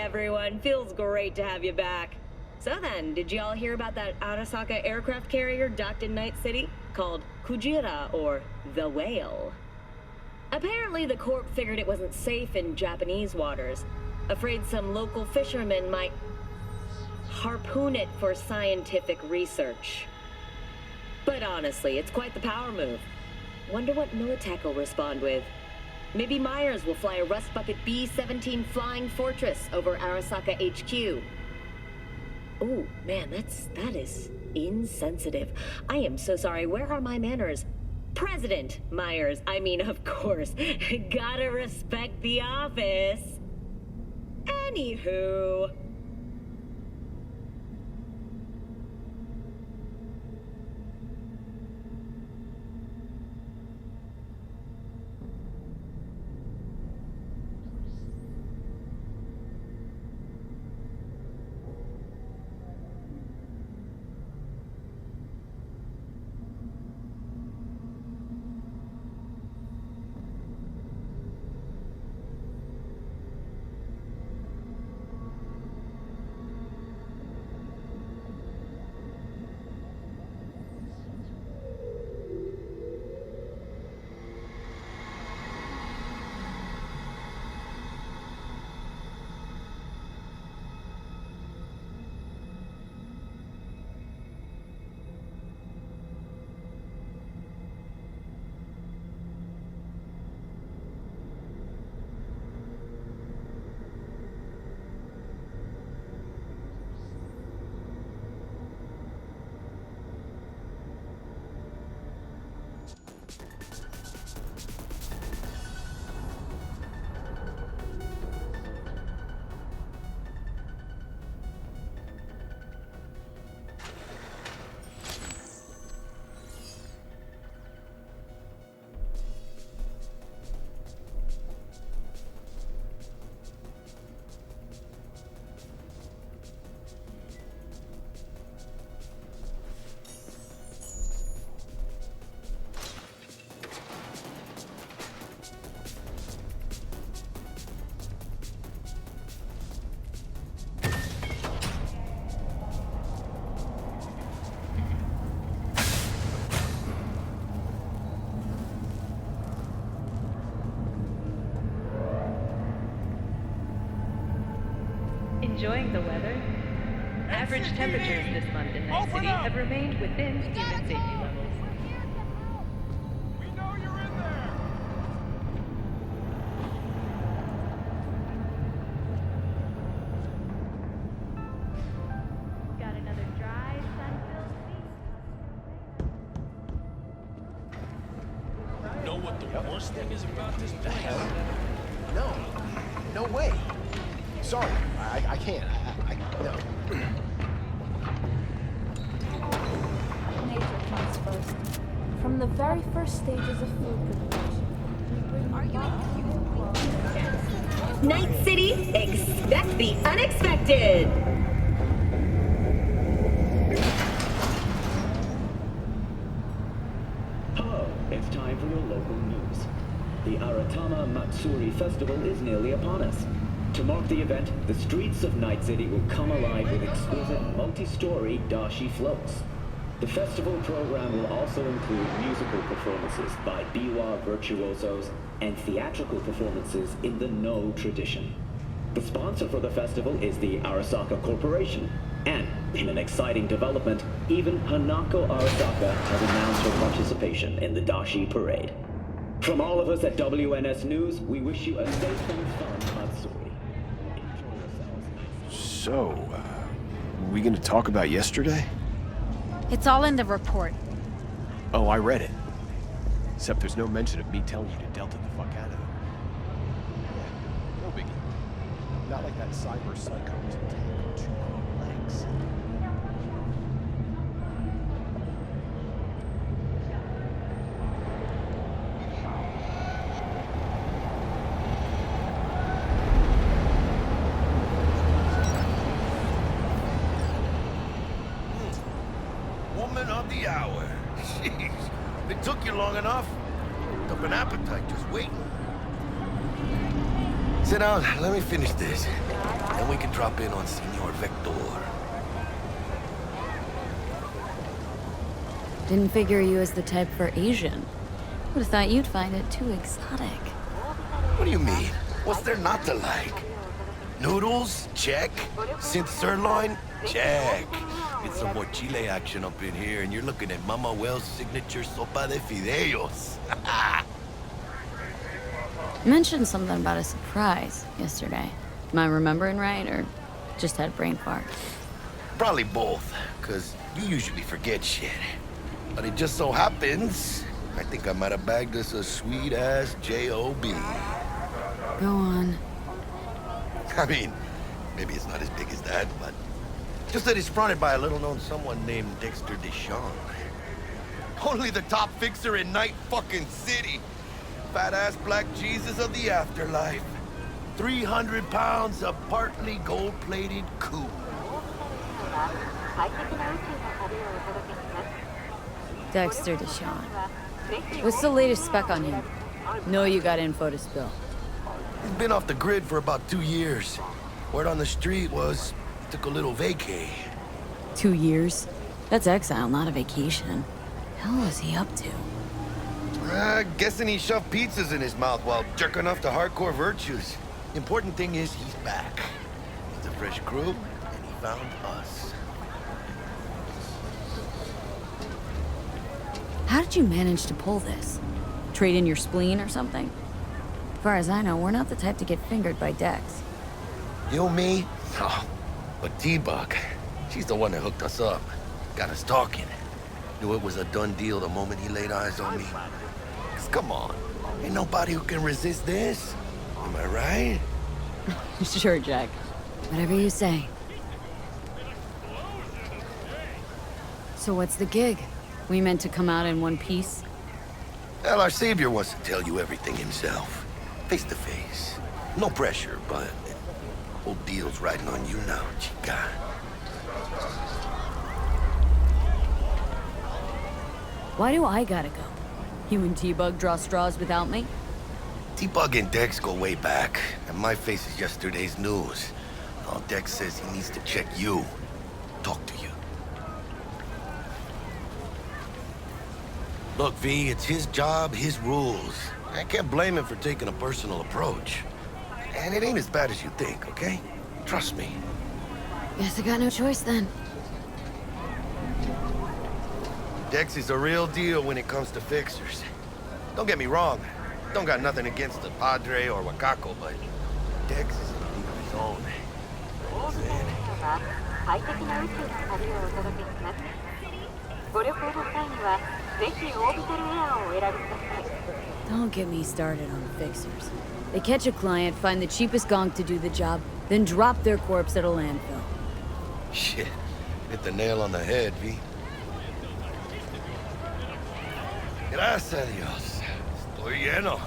everyone. Feels great to have you back. So then, did y'all hear about that Arasaka aircraft carrier docked in Night City? Called Kujira, or the Whale. Apparently the Corp figured it wasn't safe in Japanese waters. Afraid some local fishermen might harpoon it for scientific research. But honestly, it's quite the power move. Wonder what Militech will respond with. Maybe Myers will fly a Rust Bucket B-17 Flying Fortress over Arasaka HQ. Ooh, man, that is insensitive. I am so sorry. Where are my manners? President Myers. I mean, of course. Gotta respect the office. Anywho. Enjoying the weather? Average temperatures this month in Night City have remained within human safety levels. We know you're in there! Got another dry, sun-filled week. Know what the worst thing is about this place? No. No way. Sorry, I can't. No. Nature comes first. From the very first stages of food production. Are you Night City, expect the unexpected! Hello, it's time for your local news. The Aratama Matsuri Festival is nearly upon us. To mark the event, the streets of Night City will come alive with exquisite multi-story dashi floats. The festival program will also include musical performances by biwa virtuosos and theatrical performances in the No tradition. The sponsor for the festival is the Arasaka Corporation, and in an exciting development, even Hanako Arasaka has announced her participation in the dashi parade. From all of us at WNS News, we wish you a safe and fun Matsuri. So, we gonna talk about yesterday? It's all in the report. Oh, I read it. Except there's no mention of me telling you to delta the fuck out of it. Yeah, no biggie. Not like that cyber psycho was taking 2 legs. Woman of the hour. Jeez. It took you long enough. Up an appetite just waiting. Sit down, let me finish this. Then we can drop in on Senor Vector. Didn't figure you as the type for Asian. Would have thought you'd find it too exotic. What do you mean? What's there not to like? Noodles? Check. Synth sirloin? Check. Get some more chile action up in here, and you're looking at Mama Wells' signature sopa de fideos. You mentioned something about a surprise yesterday. Am I remembering right, or just had a brain fart? Probably both, because you usually forget shit. But it just so happens, I think I might have bagged us a sweet-ass J.O.B. Go on. I mean, maybe it's not as big as that, but just that it's fronted by a little-known someone named Dexter Deshawn. Only the top fixer in Night fucking City. Fat-ass black Jesus of the afterlife. 300 pounds of partly gold-plated coup. Dexter Deshawn. What's the latest spec on him? Know you got info to spill. He's been off the grid for about 2 years. Word on the street was he took a little vacay. 2 years? That's exile, not a vacation. Hell was he up to? Guessing he shoved pizzas in his mouth while jerking off to hardcore virtues. Important thing is he's back. It's a fresh crew, and he found us. How did you manage to pull this? Trade in your spleen or something? As far as I know, we're not the type to get fingered by Dex. You, me? Oh, but T-Bug, she's the one that hooked us up. Got us talking. Knew it was a done deal the moment he laid eyes on me. 'Cause come on, ain't nobody who can resist this. Am I right? Sure, Jack. Whatever you say. So what's the gig? We meant to come out in one piece? Well, our savior wants to tell you everything himself. Face to face. No pressure, but whole deal's riding on you now, chica. Why do I gotta go? You and T-Bug draw straws without me? T-Bug and Dex go way back, and my face is yesterday's news. Now Dex says he needs to check you. Talk to you. Look, V, it's his job, his rules. I can't blame him for taking a personal approach. And it ain't as bad as you think, okay? Trust me. Guess I got no choice then. Dex is a real deal when it comes to fixers. Don't get me wrong. Don't got nothing against the Padre or Wakako, but Dex is in a league of his own. Don't get me started on fixers. They catch a client, find the cheapest gonk to do the job, then drop their corpse at a landfill. Shit. Hit the nail on the head, V. Gracias a Dios. Estoy lleno.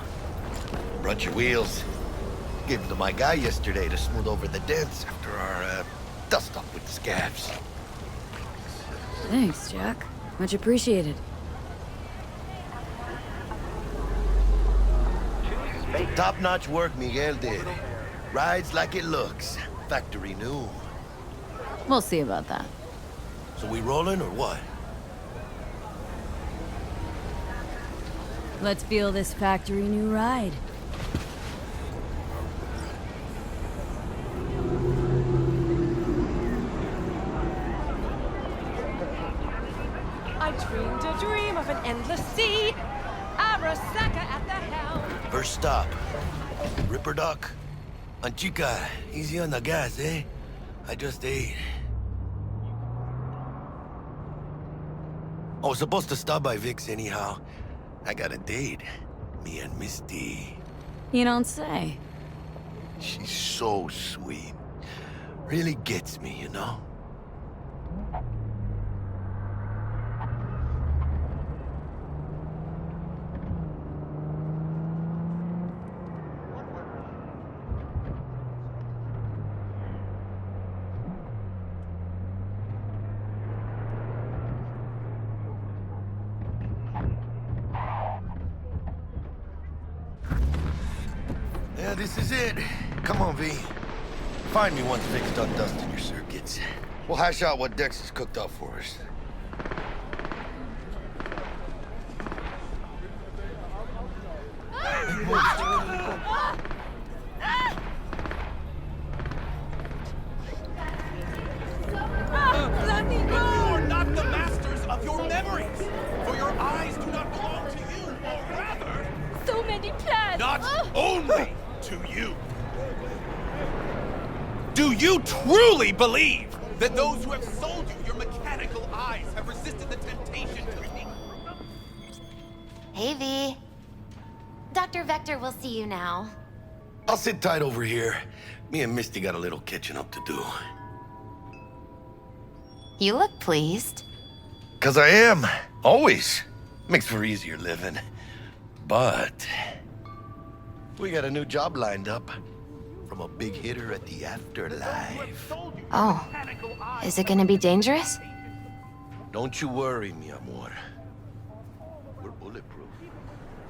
Brought your wheels. Gave them to my guy yesterday to smooth over the dents after our, dust-up with the scabs. Thanks, Jack. Much appreciated. Top-notch work Miguel did. Rides like it looks. Factory new. We'll see about that. So we rolling or what? Let's feel this factory new ride. I dreamed a dream of an endless sea. Arasaka at the helm. First stop. Ripper Dock. And chica, easy on the gas, eh? I just ate. I was supposed to stop by Vic's anyhow. I got a date. Me and Misty. You don't say. She's so sweet. Really gets me, you know? Yeah, this is it. Come on, V. Find me once Vic's done dusting your circuits. We'll hash out what Dex has cooked up for us. Let me You go! are not the masters of your memories, for your eyes do not belong to you, or rather, So many plans! not only to you. Do you truly believe that those who have sold you your mechanical eyes have resisted the temptation to think? Hey, V. Dr. Vector will see you now. I'll sit tight over here. Me and Misty got a little catching up to do. You look pleased. 'Cause I am. Always. Makes for easier living. But we got a new job lined up from a big hitter at the afterlife. Oh. Is it gonna be dangerous? Don't you worry, mi amor. We're bulletproof.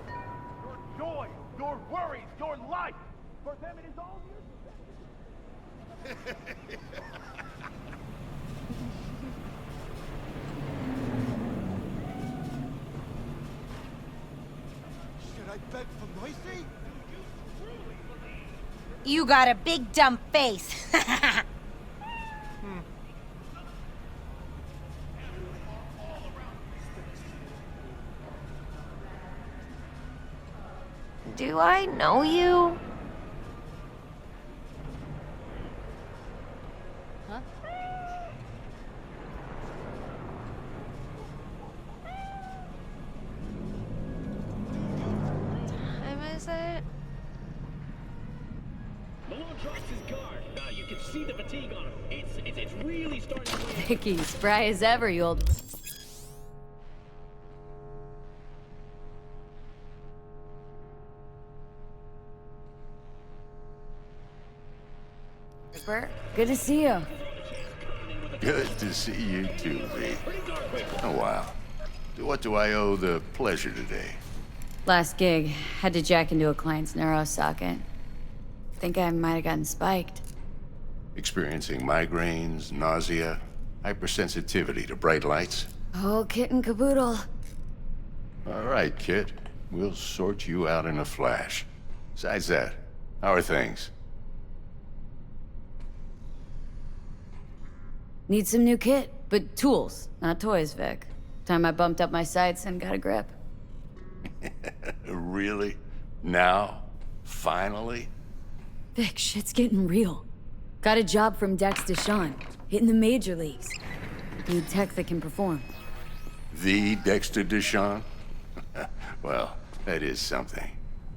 Your joy, your worries, your life. For them it is all Should I beg for mercy? You got a big dumb face. Do I know you? Time is it? Malone drops his guard. You can see the fatigue on him. It's really starting to weigh. Vicky, spry as ever, you old... Bert, good to see you. Good to see you too, V. Oh, wow. What do I owe the pleasure today? Last gig, had to jack into a client's neuro socket. Think I might have gotten spiked. Experiencing migraines, nausea, hypersensitivity to bright lights? Oh, kit and caboodle. All right, kid. We'll sort you out in a flash. Besides that, how are things? Need some new kit, but tools, not toys, Vic. Time I bumped up my sights and got a grip. Really? Now? Finally? Vic, shit's getting real. Got a job from Dex Deshawn, hitting the major leagues. Need tech that can perform. The Dexter Deshawn? Well, that is something.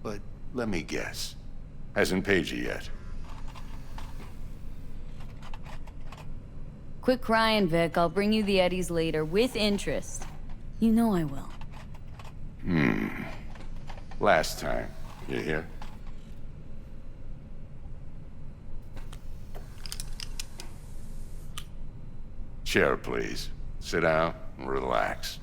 But let me guess. Hasn't paid you yet. Quit crying, Vic. I'll bring you the eddies later, with interest. You know I will. Last time. You hear? Chair, please. Sit down and relax.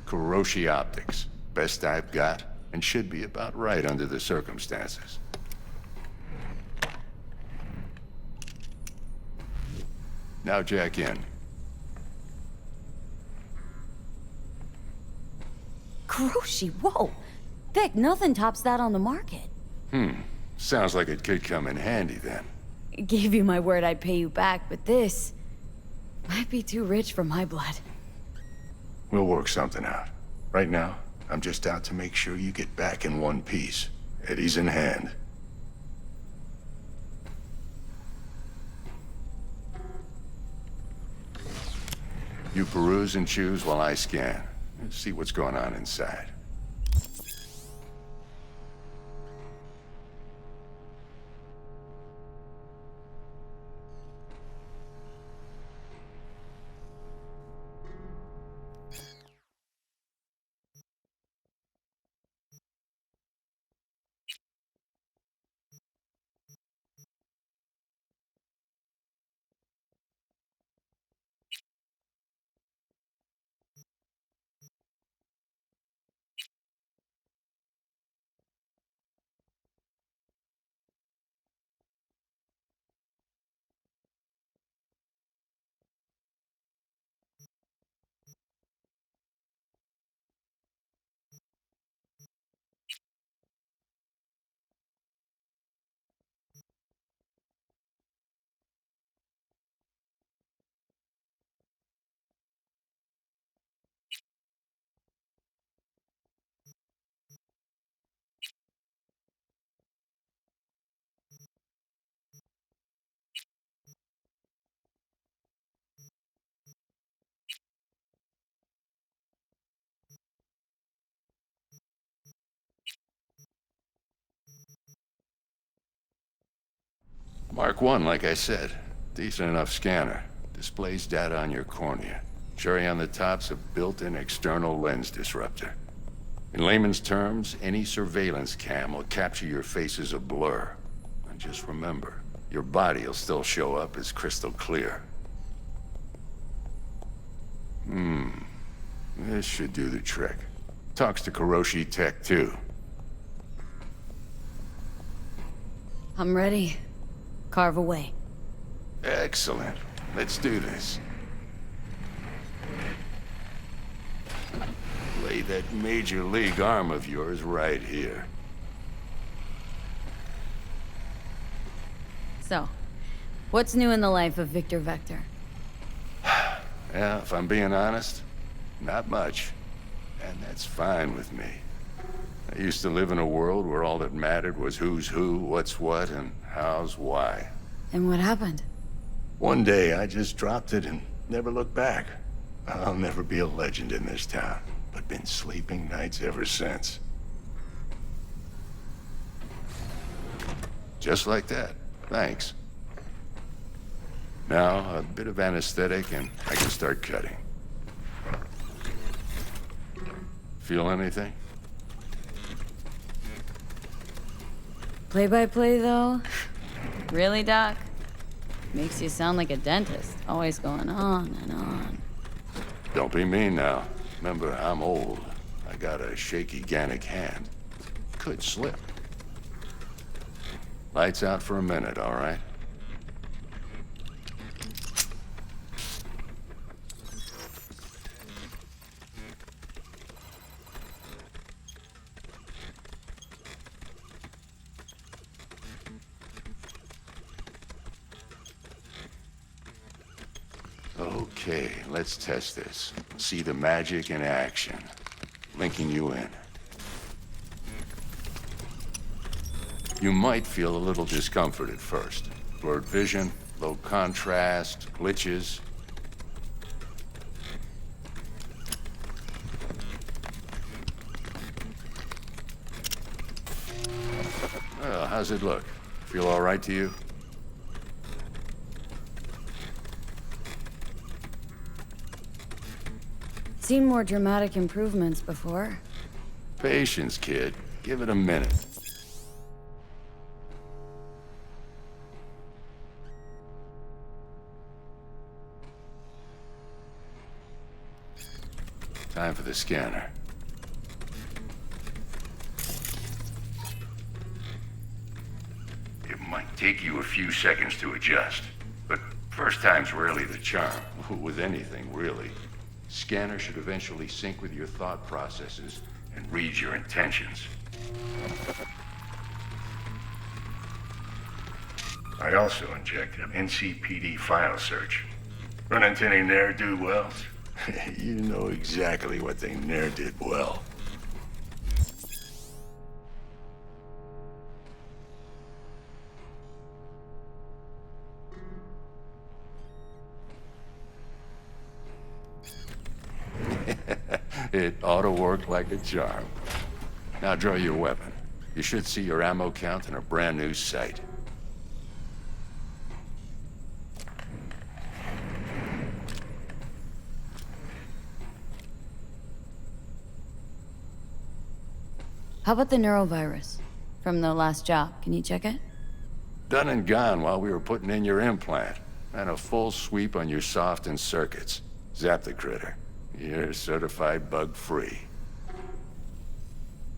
Kuroshi Optics. Best I've got, and should be about right under the circumstances. Now jack in. Kuroshi, whoa! Vic, nothing tops that on the market. Sounds like it could come in handy then. Gave you my word I'd pay you back, but this might be too rich for my blood. We'll work something out. Right now, I'm just out to make sure you get back in one piece. Eddie's in hand. You peruse and choose while I scan. See what's going on inside. Mark 1, like I said. Decent enough scanner. Displays data on your cornea. Cherry on the top's a built-in external lens disruptor. In layman's terms, any surveillance cam will capture your face as a blur. And just remember, your body will still show up as crystal clear. This should do the trick. Talks to Kuroshi Tech, too. I'm ready. Carve away. Excellent. Let's do this. Lay that major league arm of yours right here. So, what's new in the life of Victor Vector? Yeah, if I'm being honest, not much. And that's fine with me. I used to live in a world where all that mattered was who's who, what's what, and how's why. And what happened? One day, I just dropped it and never looked back. I'll never be a legend in this town, but been sleeping nights ever since. Just like that. Thanks. Now, a bit of anesthetic and I can start cutting. Feel anything? Play-by-play, though? Really, Doc? Makes you sound like a dentist, always going on and on. Don't be mean now. Remember, I'm old. I got a shaky Gannic hand. Could slip. Lights out for a minute, all right? Okay, let's test this. See the magic in action. Linking you in. You might feel a little discomfort at first. Blurred vision, low contrast, glitches. Well, how's it look? Feel all right to you? Seen more dramatic improvements before. Patience, kid. Give it a minute. Time for the scanner. It might take you a few seconds to adjust, but first time's rarely the charm. With anything, really. Scanner should eventually sync with your thought processes and read your intentions. I also injected an NCPD file search. Run into any ne'er-do-wells? You know exactly what they ne'er did well. It ought to work like a charm. Now draw your weapon. You should see your ammo count in a brand new sight. How about the neurovirus? From the last job, can you check it? Done and gone while we were putting in your implant. And a full sweep on your soft and circuits. Zap the critter. You're certified bug-free.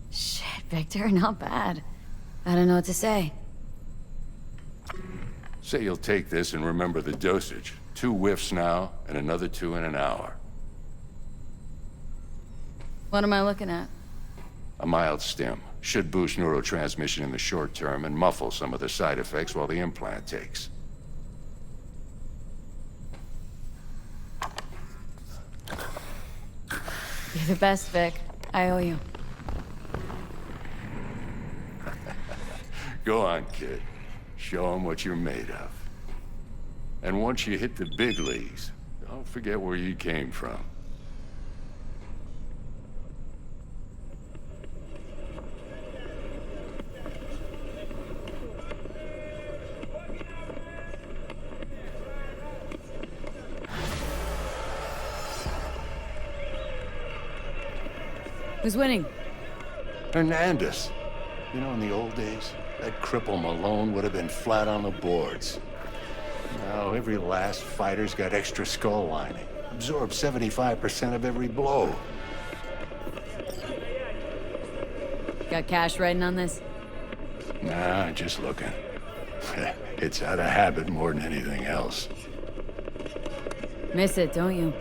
Shit, Victor, not bad. I don't know what to say. Say you'll take this and remember the dosage. 2 whiffs now, and another 2 in an hour. What am I looking at? A mild stim. Should boost neurotransmission in the short term and muffle some of the side effects while the implant takes. You're the best, Vic. I owe you. Go on, kid. Show them what you're made of. And once you hit the big leagues, don't forget where you came from. Who's winning? Hernandez. You know, in the old days, that cripple Malone would have been flat on the boards. Now, every last fighter's got extra skull lining. Absorbs 75% of every blow. Got cash riding on this? Nah, just looking. It's out of habit more than anything else. Miss it, don't you?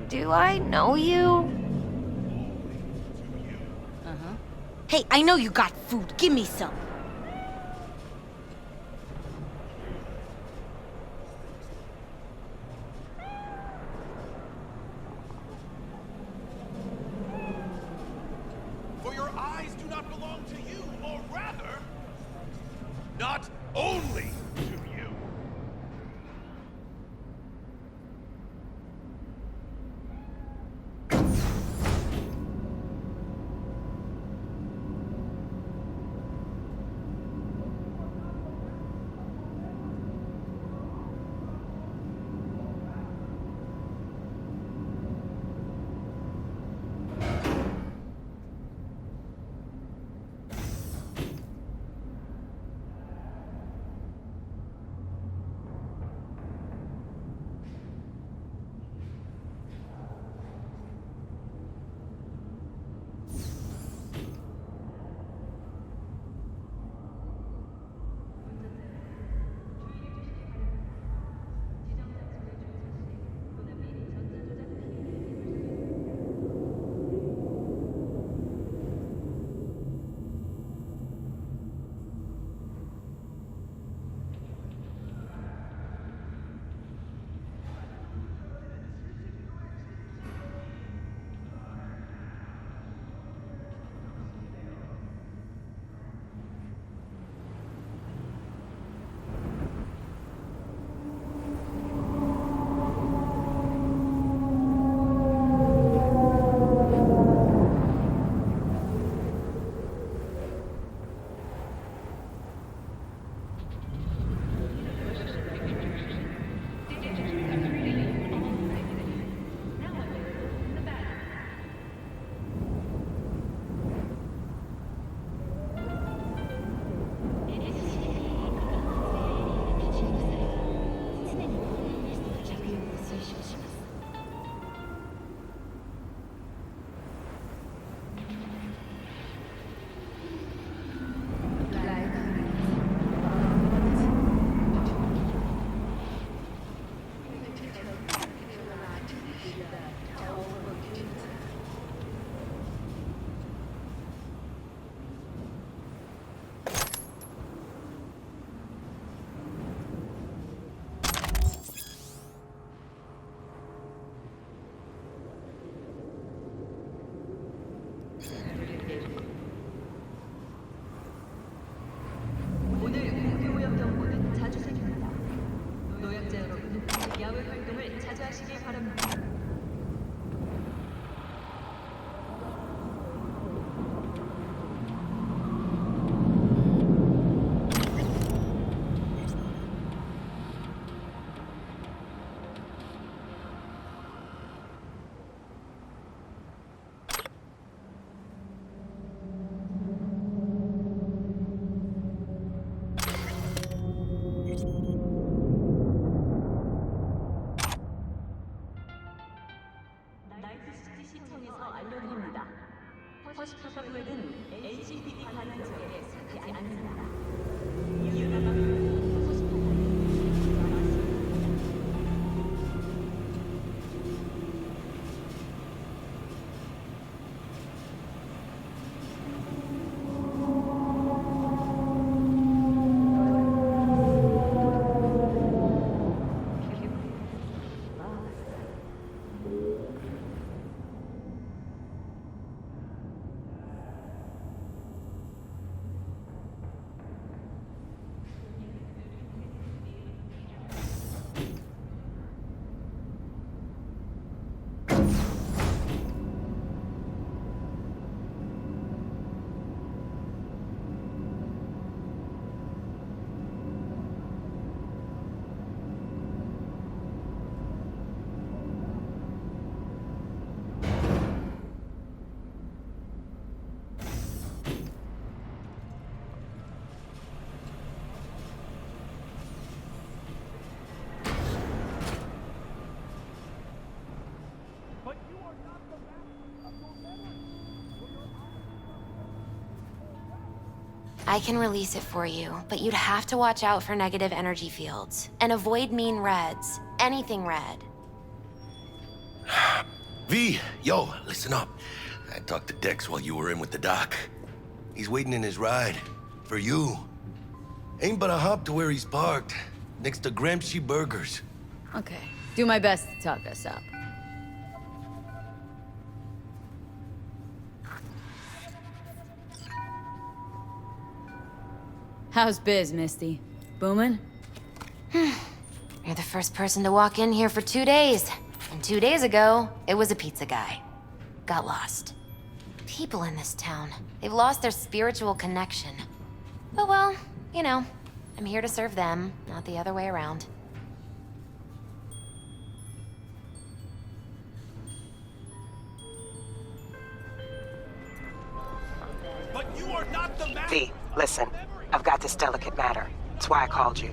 Do I know you? Uh-huh. Hey, I know you got food. Give me some. For your eyes do not belong to you, or rather, not only to you. I can release it for you, but you'd have to watch out for negative energy fields. And avoid mean reds. Anything red. V, yo, listen up. I talked to Dex while you were in with the doc. He's waiting in his ride. For you. Ain't but a hop to where he's parked. Next to Gramsci Burgers. Okay. Do my best to talk us up. How's biz, Misty? Booming? You're the first person to walk in here for 2 days. And 2 days ago, it was a pizza guy. Got lost. People in this town, they've lost their spiritual connection. But well, you know, I'm here to serve them, not the other way around. But you are not the man. V, listen. I've got this delicate matter. That's why I called you.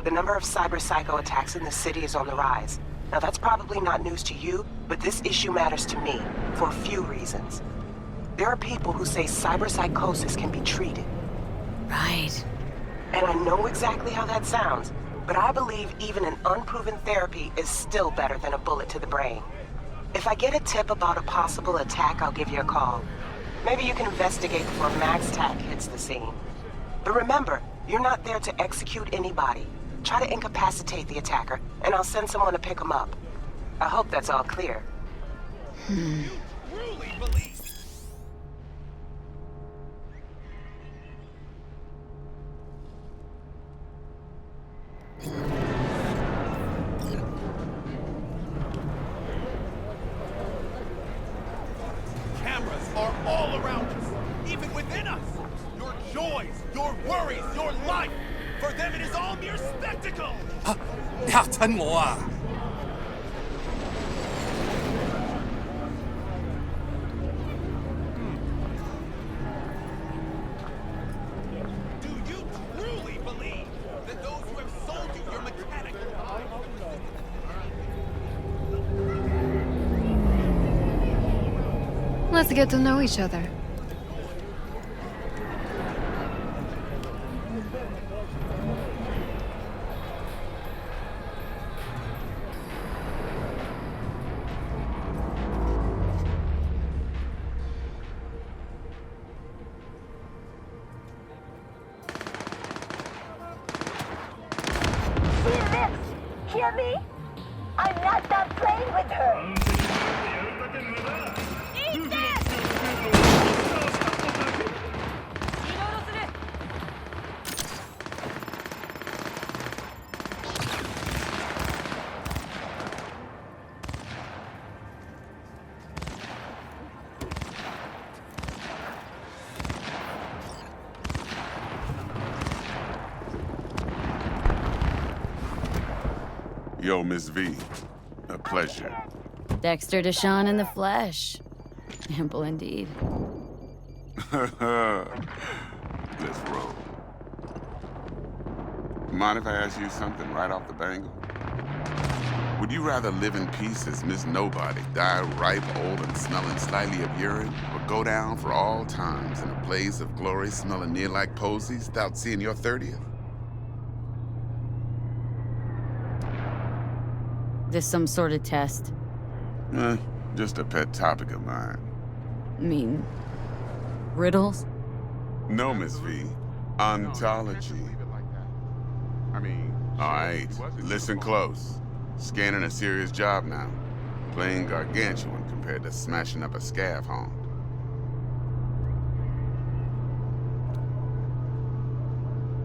The number of cyber-psycho attacks in the city is on the rise. Now that's probably not news to you, but this issue matters to me, for a few reasons. There are people who say cyberpsychosis can be treated. Right. And I know exactly how that sounds, but I believe even an unproven therapy is still better than a bullet to the brain. If I get a tip about a possible attack, I'll give you a call. Maybe you can investigate before Max Tack hits the scene. But remember, you're not there to execute anybody. Try to incapacitate the attacker, and I'll send someone to pick him up. I hope that's all clear. You truly believe. Cameras are all around us, even within us. Your joys, your worries, your life. For them, it is all mere spectacle. 你嚇親我啊！ Do you truly believe that those who have sold you your mechanical Let's get to know each other. Hear me? I'm not done playing with her. Eat this! Yo, Miss V. A pleasure. Dexter Deshawn in the flesh. Ample indeed. Let's roll. Mind if I ask you something right off the bangle? Would you rather live in peace as Miss Nobody, die ripe, old, and smelling slightly of urine, or go down for all times in a blaze of glory smelling near like posies without seeing your 30th? This some sort of test? Just a pet topic of mine. I mean, riddles? No, Miss V. Ontology. All right, listen close. Scanning a serious job now. Playing gargantuan compared to smashing up a scaffold.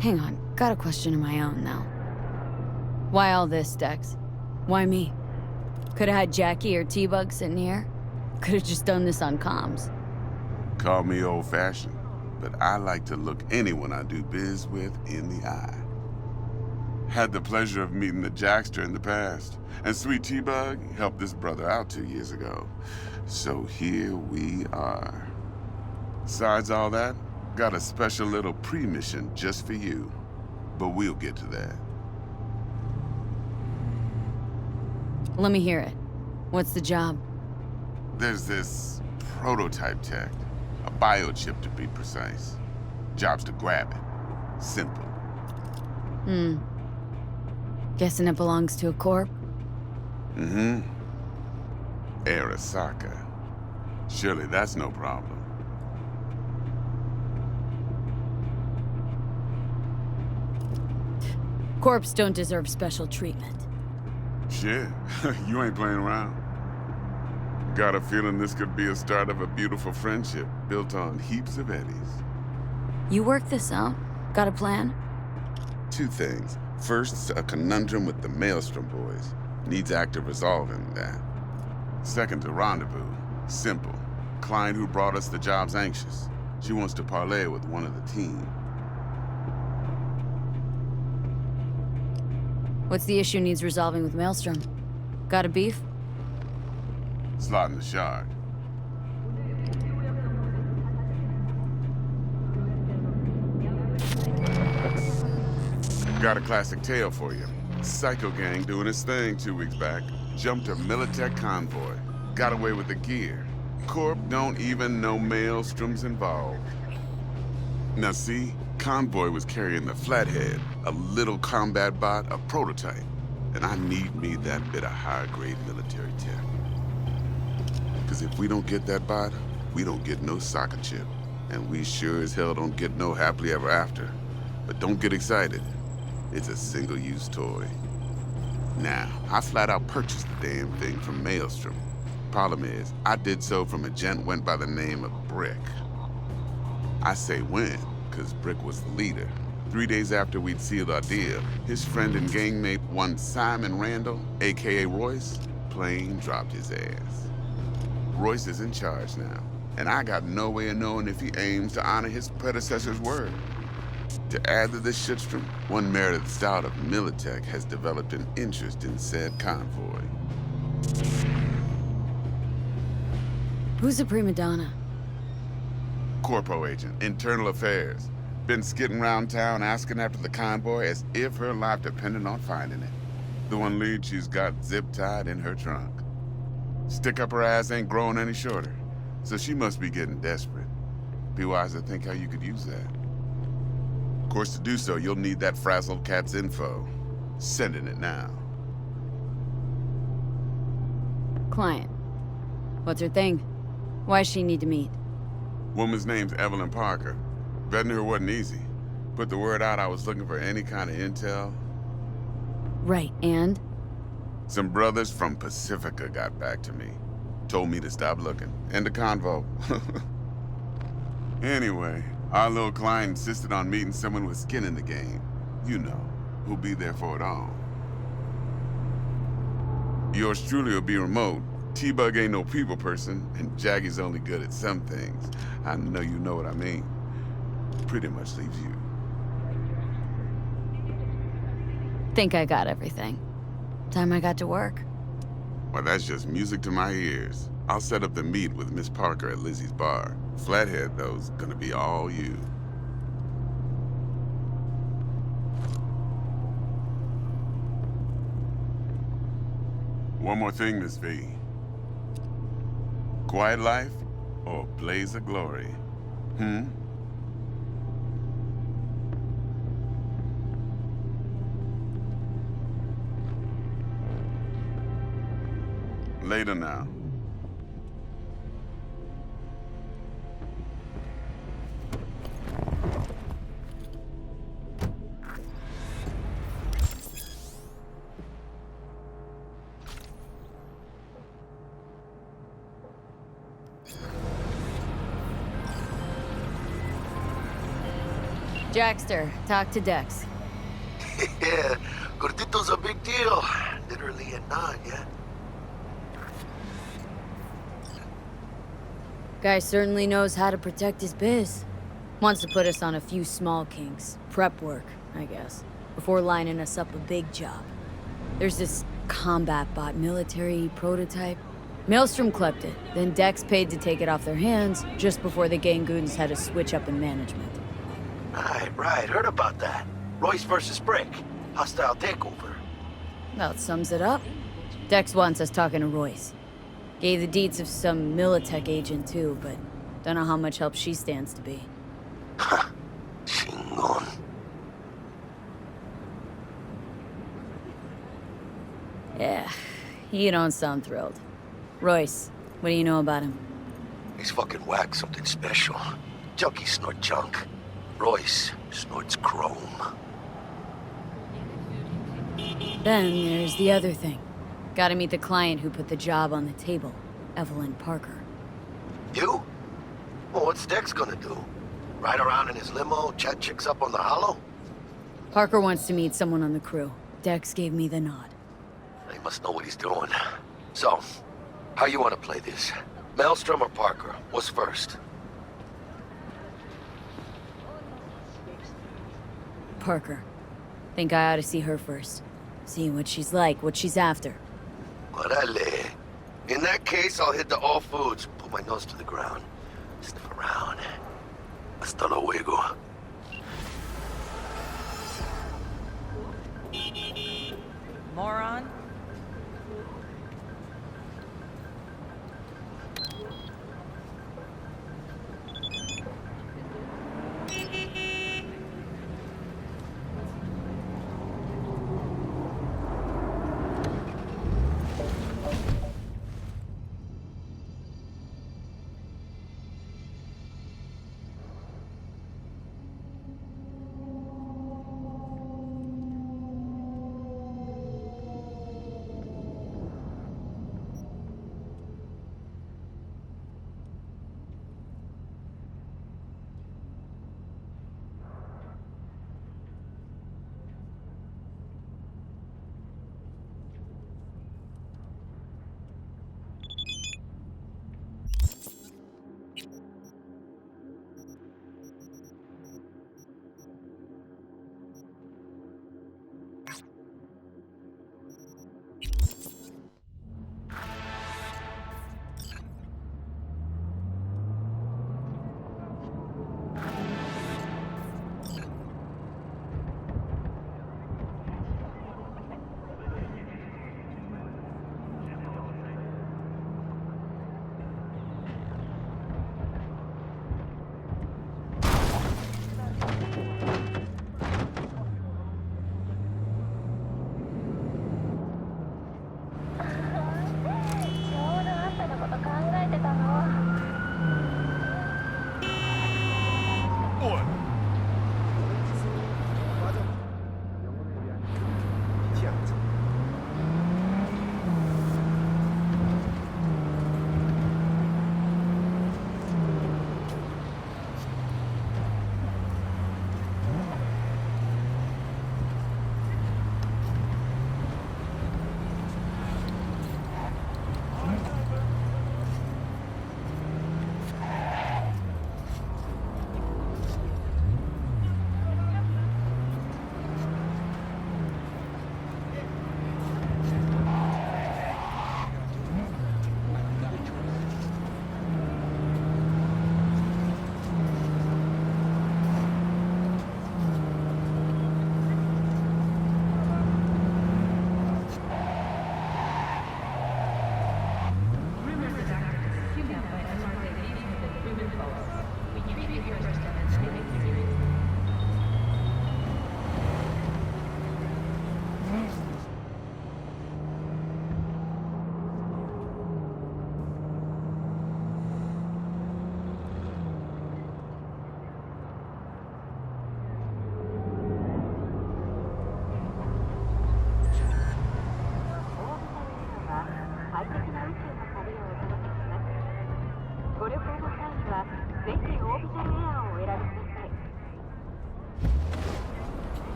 Hang on, got a question of my own now. Why all this, Dex? Why me? Could've had Jackie or T-Bug sitting here. Could've just done this on comms. Call me old-fashioned, but I like to look anyone I do biz with in the eye. Had the pleasure of meeting the Jackster in the past, and Sweet T-Bug helped this brother out 2 years ago. So here we are. Besides all that, got a special little pre-mission just for you. But we'll get to that. Let me hear it. What's the job? There's this prototype tech. A biochip to be precise. Job's to grab it. Simple. Guessing it belongs to a corp? Mm-hmm. Arasaka. Surely that's no problem. Corps don't deserve special treatment. Shit, you ain't playing around. Got a feeling this could be a start of a beautiful friendship built on heaps of eddies. You work this out? Got a plan? 2 things. First, a conundrum with the Maelstrom boys. Needs active resolving that. Second, a rendezvous. Simple. Client who brought us the job's anxious. She wants to parlay with one of the team. What's the issue needs resolving with Maelstrom? Got a beef? Slotting the shard. Got a classic tale for you. Psycho gang doing his thing 2 weeks back. Jumped a Militech convoy. Got away with the gear. Corp don't even know Maelstrom's involved. Now see, convoy was carrying the Flathead, a little combat bot, a prototype. And I need me that bit of high-grade military tech. Because if we don't get that bot, we don't get no soccer chip. And we sure as hell don't get no happily ever after. But don't get excited. It's a single-use toy. Now, I flat out purchased the damn thing from Maelstrom. Problem is, I did so from a gent went by the name of Brick. I say when, because Brick was the leader. 3 days after we'd sealed our deal, his friend and gangmate, one Simon Randall, aka Royce, plain dropped his ass. Royce is in charge now, and I got no way of knowing if he aims to honor his predecessor's word. To add to this shitstrom, one Meredith Stout of Militech has developed an interest in said convoy. Who's the prima donna? Corpo agent, internal affairs. Been skidding around town asking after the convoy as if her life depended on finding it. The one lead she's got zip-tied in her trunk. Stick up her ass ain't growing any shorter, so she must be getting desperate. Be wise to think how you could use that. Of course, to do so, you'll need that frazzled cat's info. Sending it now. Client. What's her thing? Why does she need to meet? Woman's name's Evelyn Parker. Vetting her wasn't easy. Put the word out I was looking for any kind of intel. Right, and? Some brothers from Pacifica got back to me. Told me to stop looking. End of convo. Anyway, our little client insisted on meeting someone with skin in the game. You know, who'll be there for it all. Yours truly will be remote. T-Bug ain't no people person, and Jaggy's only good at some things. I know you know what I mean. Pretty much leaves you. Think I got everything. Time I got to work. Well, that's just music to my ears. I'll set up the meet with Miss Parker at Lizzie's bar. Flathead, though's gonna be all you. One more thing, Miss V. Quiet life or blaze of glory? Later now. Jackster, talk to Dex. Yeah, Gordito's a big deal. Literally a nod, yeah? Guy certainly knows how to protect his biz. Wants to put us on a few small kinks. Prep work, I guess. Before lining us up a big job. There's this combat bot military prototype. Maelstrom clept it, then Dex paid to take it off their hands just before the Gangoons had a switch up in management. Right. Heard about that. Royce versus Brick. Hostile takeover. About sums it up. Dex wants us talking to Royce. Gave the deeds of some Militech agent too, but don't know how much help she stands to be. Chingon. Yeah, you don't sound thrilled. Royce, what do you know about him? He's fucking whack, something special. Junkies snort junk. Royce snorts chrome. Then there's the other thing. Gotta meet the client who put the job on the table, Evelyn Parker. You? Well, what's Dex gonna do? Ride around in his limo, chat chicks up on the hollow? Parker wants to meet someone on the crew. Dex gave me the nod. He must know what he's doing. So, how you want to play this? Maelstrom or Parker? What's first? Parker. Think I ought to see her first. See what she's like, what she's after. Orale. In that case, I'll hit the all foods, put my nose to the ground, sniff around. Hasta luego. Moron.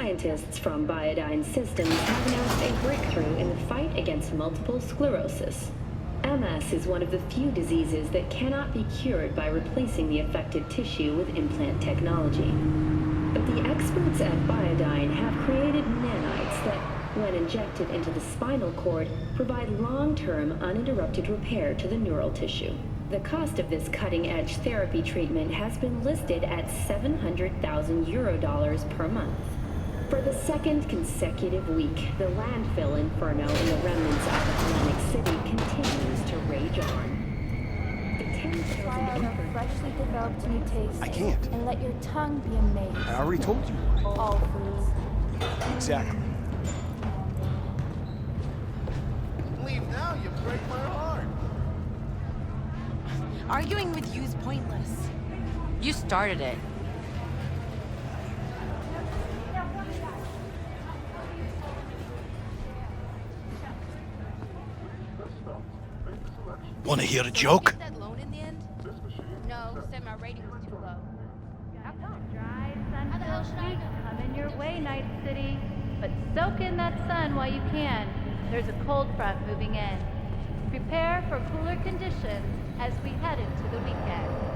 Scientists from Biodyne Systems have announced a breakthrough in the fight against multiple sclerosis. MS is one of the few diseases that cannot be cured by replacing the affected tissue with implant technology. But the experts at Biodyne have created nanites that, when injected into the spinal cord, provide long-term uninterrupted repair to the neural tissue. The cost of this cutting-edge therapy treatment has been listed at 700,000 euro per month. For the second consecutive week, the landfill inferno in the remnants of Atlantic City continues to rage on. The 10,000 Try our freshly developed new taste. I can't. And let your tongue be amazed. I already told you. All foods. Exactly. Leave now, you break my heart. Arguing with you's pointless. You started it. Want to hear a joke? That loan in the end? No, said my rating was too low. How come? Dry, How the hell sun-filled should I week know? coming your way, Night City. But soak in that sun while you can. There's a cold front moving in. Prepare for cooler conditions as we head into the weekend.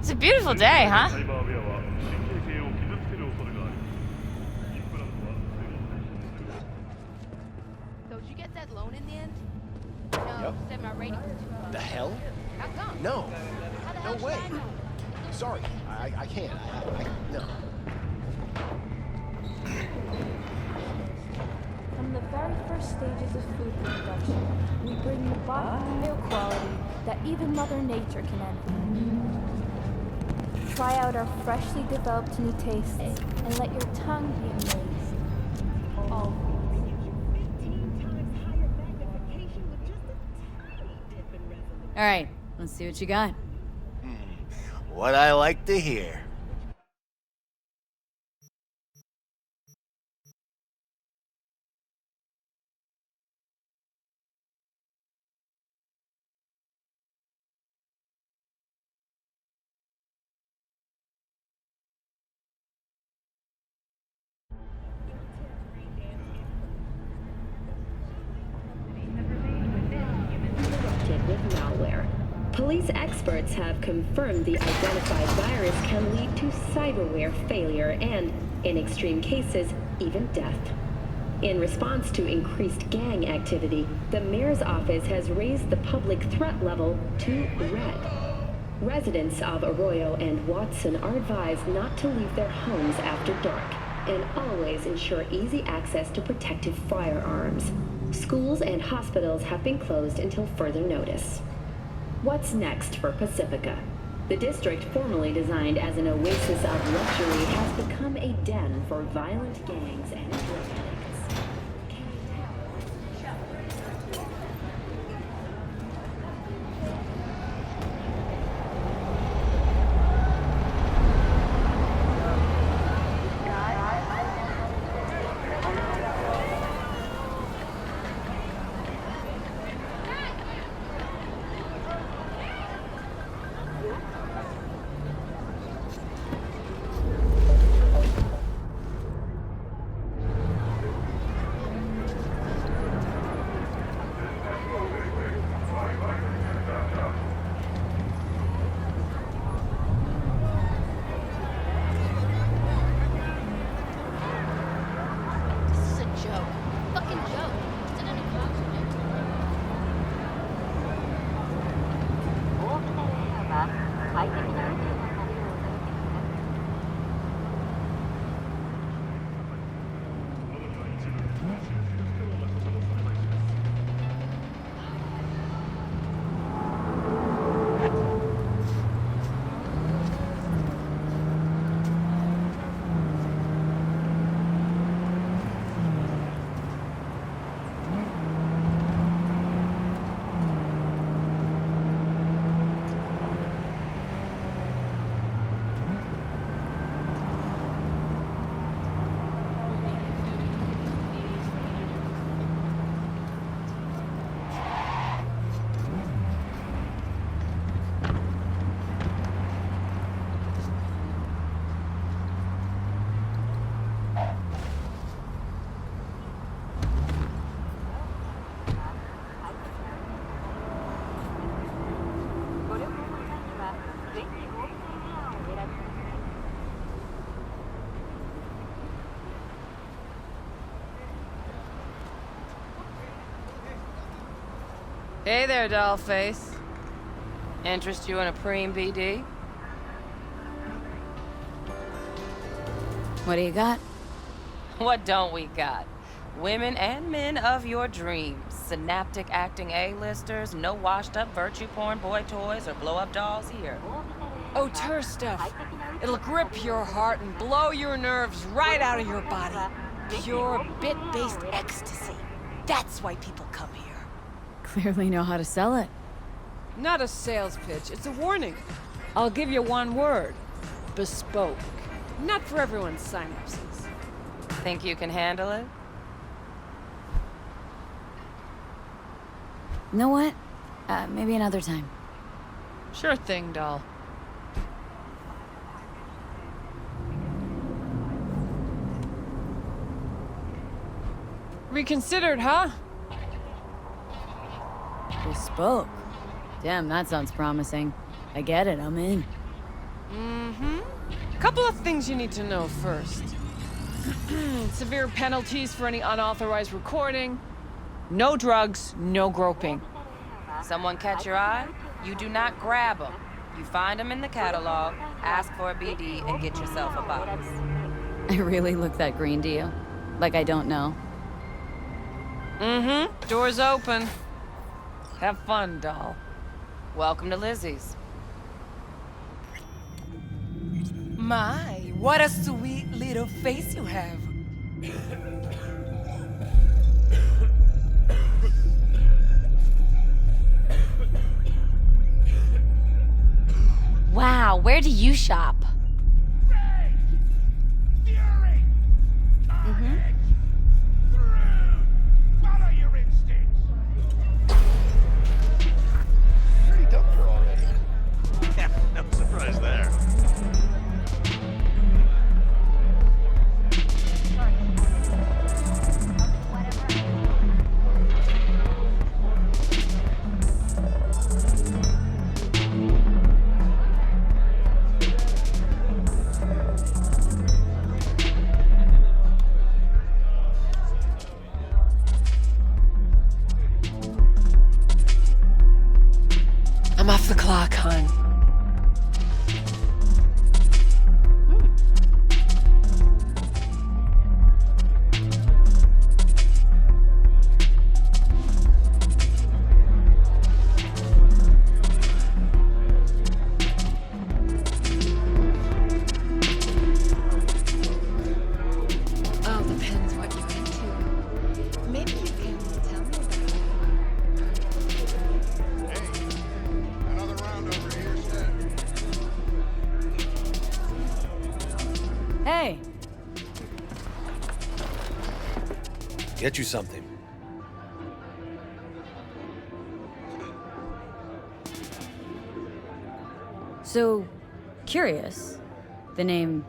It's a beautiful day, huh? So did you get that loan in the end? No, Yep. said my rating was too low. The hell? How come? No. How the No hell should way. I know? Sorry. I can't. No. From the very first stages of food production, we bring you bottom air quality that even Mother Nature can envy. Try out our freshly developed new tastes and let your tongue be amazed. All All right, let's see what you got. What I like to hear. With malware. Police experts have confirmed the identified virus can lead to cyberware failure and, in extreme cases, even death. In response to increased gang activity, the mayor's office has raised the public threat level to red. Residents of Arroyo and Watson are advised not to leave their homes after dark and always ensure easy access to protective firearms. Schools and hospitals have been closed until further notice. What's next for Pacifica? The district, formerly designed as an oasis of luxury, has become a den for violent gangs and drug addicts. Hey there, dollface. Interest you in a preem BD? What do you got? What don't we got? Women and men of your dreams. Synaptic acting A-listers, no washed-up virtue porn boy toys or blow-up dolls here. Auteur stuff. It'll grip your heart and blow your nerves right out of your body. Pure bit-based ecstasy. That's why people come here. Clearly know how to sell it. Not a sales pitch, it's a warning. I'll give you one word. Bespoke. Not for everyone's synapses. Think you can handle it? You know what? Maybe another time. Sure thing, doll. Reconsidered, huh? Bespoke. Damn, that sounds promising. I get it, I'm in. Mm-hmm. Couple of things you need to know first. Severe penalties for any unauthorized recording. No drugs, no groping. Someone catch your eye? You do not grab them. You find them in the catalog, ask for a BD, and get yourself a box. I really look that green to you? Like I don't know. Mm-hmm. Door's open. Have fun, doll. Welcome to Lizzie's. My, what a sweet little face you have. Wow, where do you shop? Mm-hmm. Follow your instincts. Pretty dumped her already. Yeah, no surprise there. I'm off the clock, hon. All depends what you're into. Maybe you can tell me Another round over here, Stan. Hey! Get you something. So, curious. The name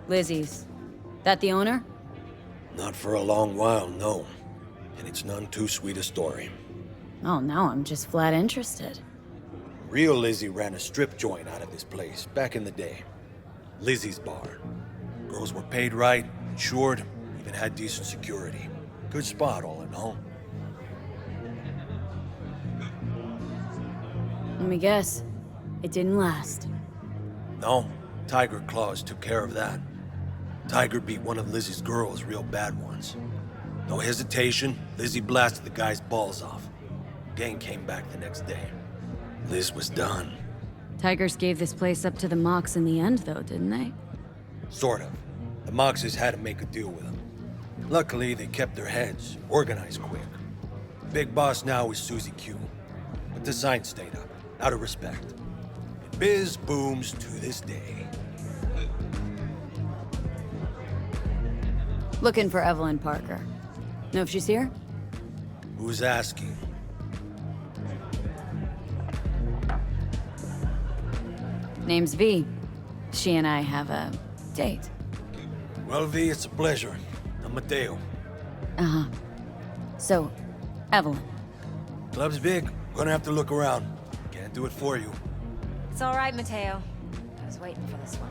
Lizzie's. That the owner? Not for a long while, no. And it's none too sweet a story. Oh, now I'm just flat interested. Real Lizzie ran a strip joint out of this place back in the day. Lizzie's Bar. Girls were paid right, insured, even had decent security. Good spot, all in all. Let me guess. It didn't last. No, Tiger Claws took care of that. Tiger beat one of Lizzie's girls real bad once. No hesitation, Lizzie blasted the guy's balls off. Gang came back the next day. Liz was done. Tigers gave this place up to the Mox in the end, though, didn't they? Sort of. The Moxes had to make a deal with them. Luckily, they kept their heads, organized quick. Big boss now is Susie Q. But the sign stayed up, out of respect. And biz booms to this day. Looking for Evelyn Parker. Know if she's here? Who's asking? Name's V. She and I have a date. Well, V, it's a pleasure. I'm Mateo. Uh-huh. So, Evelyn. Club's big. Gonna have to look around. Can't do it for you. It's all right, Mateo. I was waiting for this one.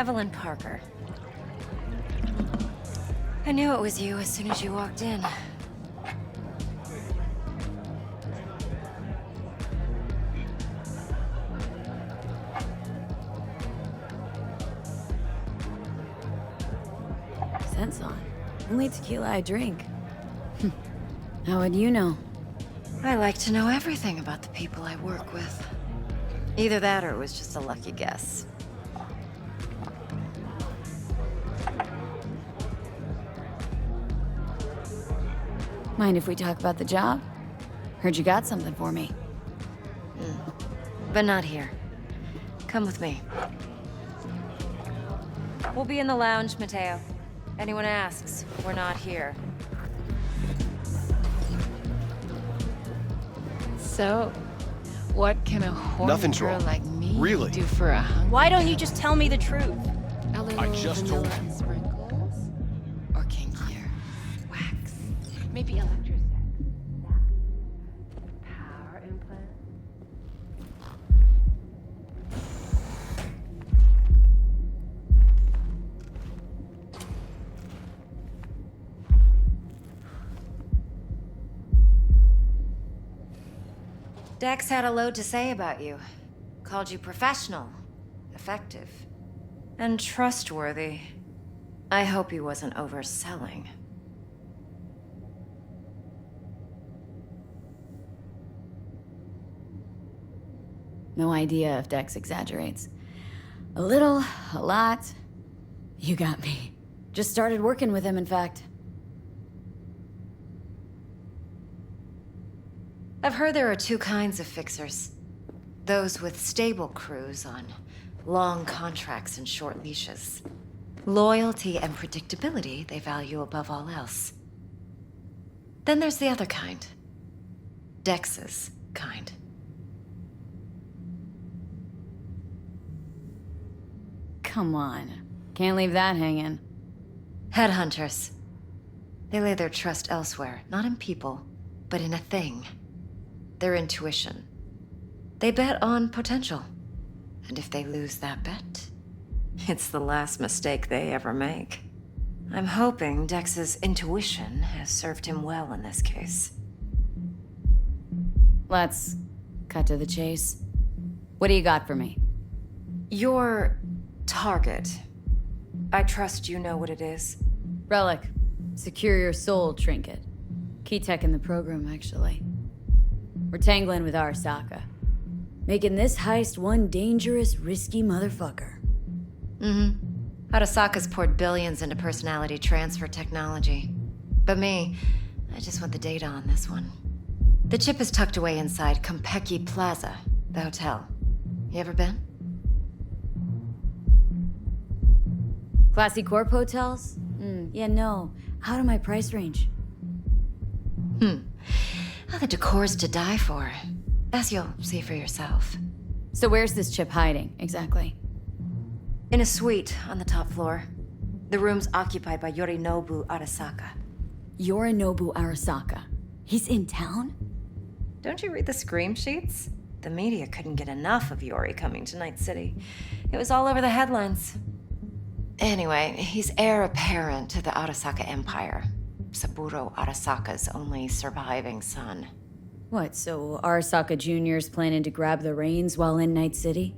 Evelyn Parker. I knew it was you as soon as you walked in. Sense on. Only tequila I drink. How would you know? I like to know everything about the people I work with. Either that or it was just a lucky guess. Mind if we talk about the job? Heard you got something for me. But not here. Come with me. We'll be in the lounge, Mateo. Anyone asks, we're not here. So, what can a horny Nothing's girl wrong. like me Really? do for a hunk? Why don't you just tell me the truth? A little I just told vanilla you. and sprinkles? Or kinkier? Wax? Maybe electrosex? Power implant? Dex had a load to say about you. Called you professional, effective, and trustworthy. I hope he wasn't overselling. No idea if Dex exaggerates. A little, a lot. You got me. Just started working with him, in fact. I've heard there are two kinds of fixers. Those with stable crews on long contracts and short leashes. Loyalty and predictability they value above all else. Then there's the other kind. Dex's kind. Come on. Can't leave that hanging. Headhunters. They lay their trust elsewhere, not in people, but in a thing. Their intuition. They bet on potential. And if they lose that bet, it's the last mistake they ever make. I'm hoping Dex's intuition has served him well in this case. Let's cut to the chase. What do you got for me? Your target. I trust you know what it is. Relic. Secure your soul trinket. Key tech in the program, actually. We're tangling with Arasaka. Making this heist one dangerous, risky motherfucker. Arasaka's poured billions into personality transfer technology. But me, I just want the data on this one. The chip is tucked away inside Konpeki Plaza, the hotel. You ever been? Classy corp hotels? Yeah, no. Out of my price range. Oh, the decor's to die for. As you'll see for yourself. So where's this chip hiding, exactly? In a suite on the top floor. The room's occupied by Yorinobu Arasaka. Yorinobu Arasaka. He's in town? Don't you read the scream sheets? The media couldn't get enough of Yori coming to Night City. It was all over the headlines. Anyway, he's heir apparent to the Arasaka Empire. Saburo Arasaka's only surviving son. What, so Arasaka Jr.'s planning to grab the reins while in Night City?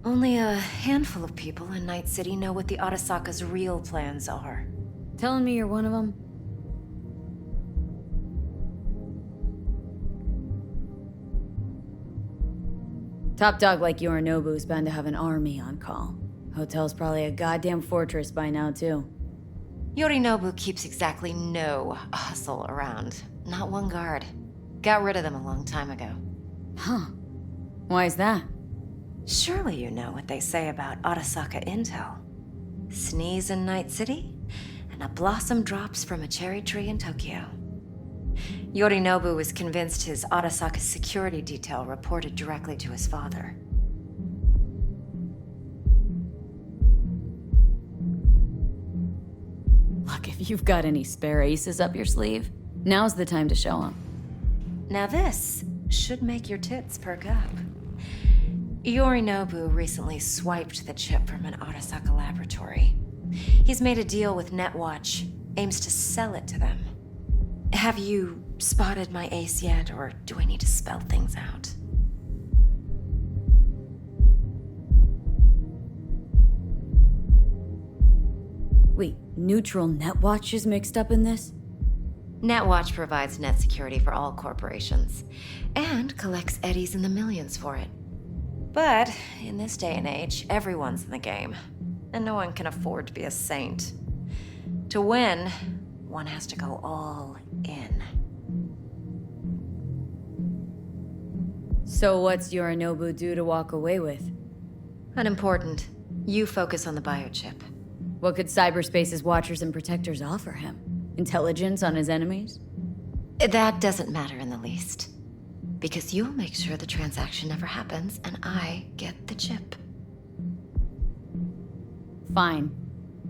Only a handful of people in Night City know what the Arasaka's real plans are. Telling me you're one of them? Top dog like Yorinobu's bound to have an army on call. Hotel's probably a goddamn fortress by now, too. Yorinobu keeps exactly no hustle around. Not one guard. Got rid of them a long time ago. Huh. Why is that? Surely you know what they say about Arasaka intel. Sneeze in Night City, and a blossom drops from a cherry tree in Tokyo. Yorinobu was convinced his Arasaka security detail reported directly to his father. Look, if you've got any spare aces up your sleeve, now's the time to show them. Now this should make your tits perk up. Yorinobu recently swiped the chip from an Arasaka laboratory. He's made a deal with Netwatch, aims to sell it to them. Have you spotted my ace yet, or do I need to spell things out? Wait, neutral Netwatch is mixed up in this? Netwatch provides net security for all corporations, and collects eddies in the millions for it. But in this day and age, everyone's in the game, and no one can afford to be a saint. To win, one has to go all in. So what's Yorinobu due to walk away with? Unimportant. You focus on the biochip. What could cyberspace's watchers and protectors offer him? Intelligence on his enemies? That doesn't matter in the least. Because you'll make sure the transaction never happens, and I get the chip. Fine.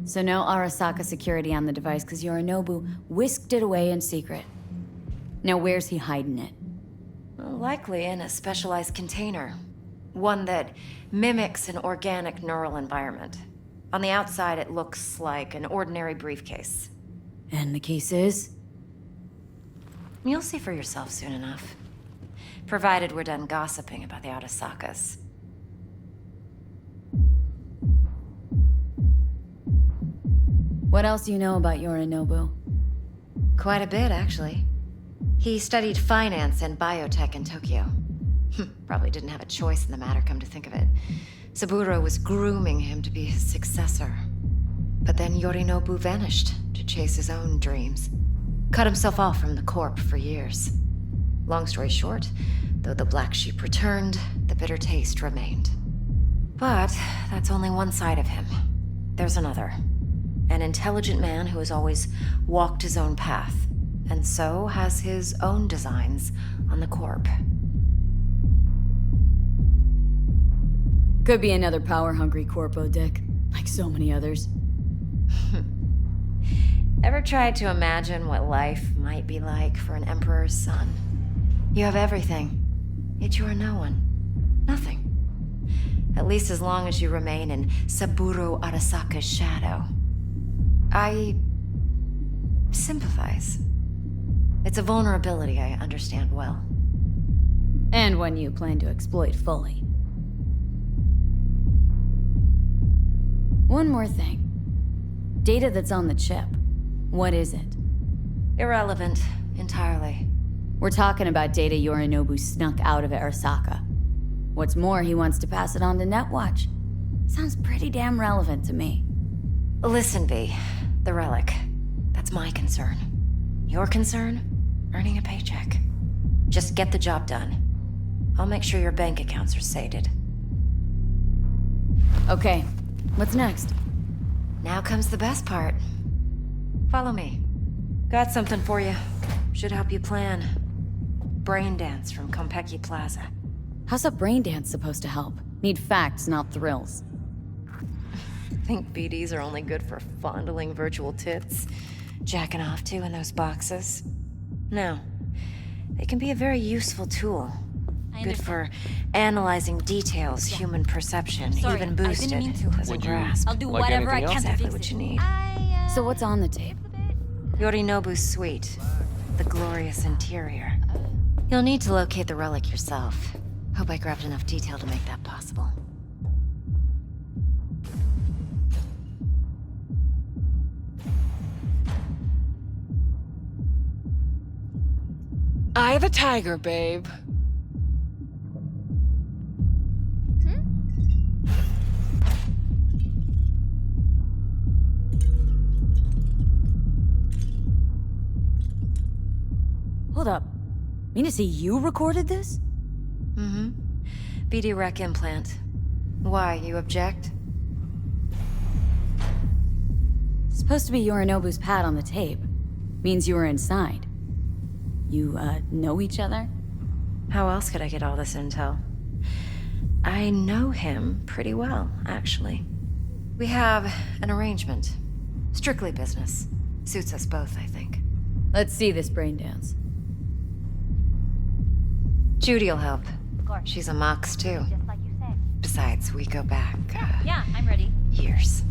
So no Arasaka security on the device because Yorinobu whisked it away in secret. Now where's he hiding it? Well, likely in a specialized container. One that mimics an organic neural environment. On the outside, it looks like an ordinary briefcase. And the case is? You'll see for yourself soon enough. Provided we're done gossiping about the Arasakas. What else do you know about Yorinobu? Quite a bit, actually. He studied finance and biotech in Tokyo. Probably didn't have a choice in the matter, come to think of it. Saburo was grooming him to be his successor. But then Yorinobu vanished to chase his own dreams. Cut himself off from the Corp for years. Long story short, though the black sheep returned, the bitter taste remained. But that's only one side of him. There's another. An intelligent man who has always walked his own path, and so has his own designs on the Corp. Could be another power-hungry corpo dick, like so many others. Ever tried to imagine what life might be like for an emperor's son? You have everything, yet you are no one. Nothing. At least as long as you remain in Saburo Arasaka's shadow. I sympathize. It's a vulnerability I understand well. And one you plan to exploit fully. One more thing. Data that's on the chip. What is it? Irrelevant, entirely. We're talking about data Yorinobu snuck out of Arasaka. What's more, he wants to pass it on to Netwatch. Sounds pretty damn relevant to me. Listen, V. The relic. That's my concern. Your concern? Earning a paycheck. Just get the job done. I'll make sure your bank accounts are sated. Okay. What's next? Now comes the best part. Follow me. Got something for you. Should help you plan. Brain dance from Konpeki Plaza. How's a brain dance supposed to help? Need facts, not thrills. Think BDs are only good for fondling virtual tits? Jacking off to in those boxes? No. They can be a very useful tool. Good for analyzing details human perception, Sorry, even I didn't boosted, mean to. doesn't grasp. I'll do whatever I can to Exactly fix what it. you need. So what's on the tape? Yorinobu's suite. The glorious interior. You'll need to locate the relic yourself. Hope I grabbed enough detail to make that possible. Eye the tiger, babe. Hold up. Mean to say you recorded this? Mm-hmm. BD rec implant. Why, you object? Supposed to be Yorinobu's pad on the tape. Means you were inside. You, know each other? How else could I get all this intel? I know him pretty well, actually. We have an arrangement. Strictly business. Suits us both, I think. Let's see this brain dance. Judy'll help. She's a mox, too. Just like you said. Besides, we go back, Yeah, I'm ready. years.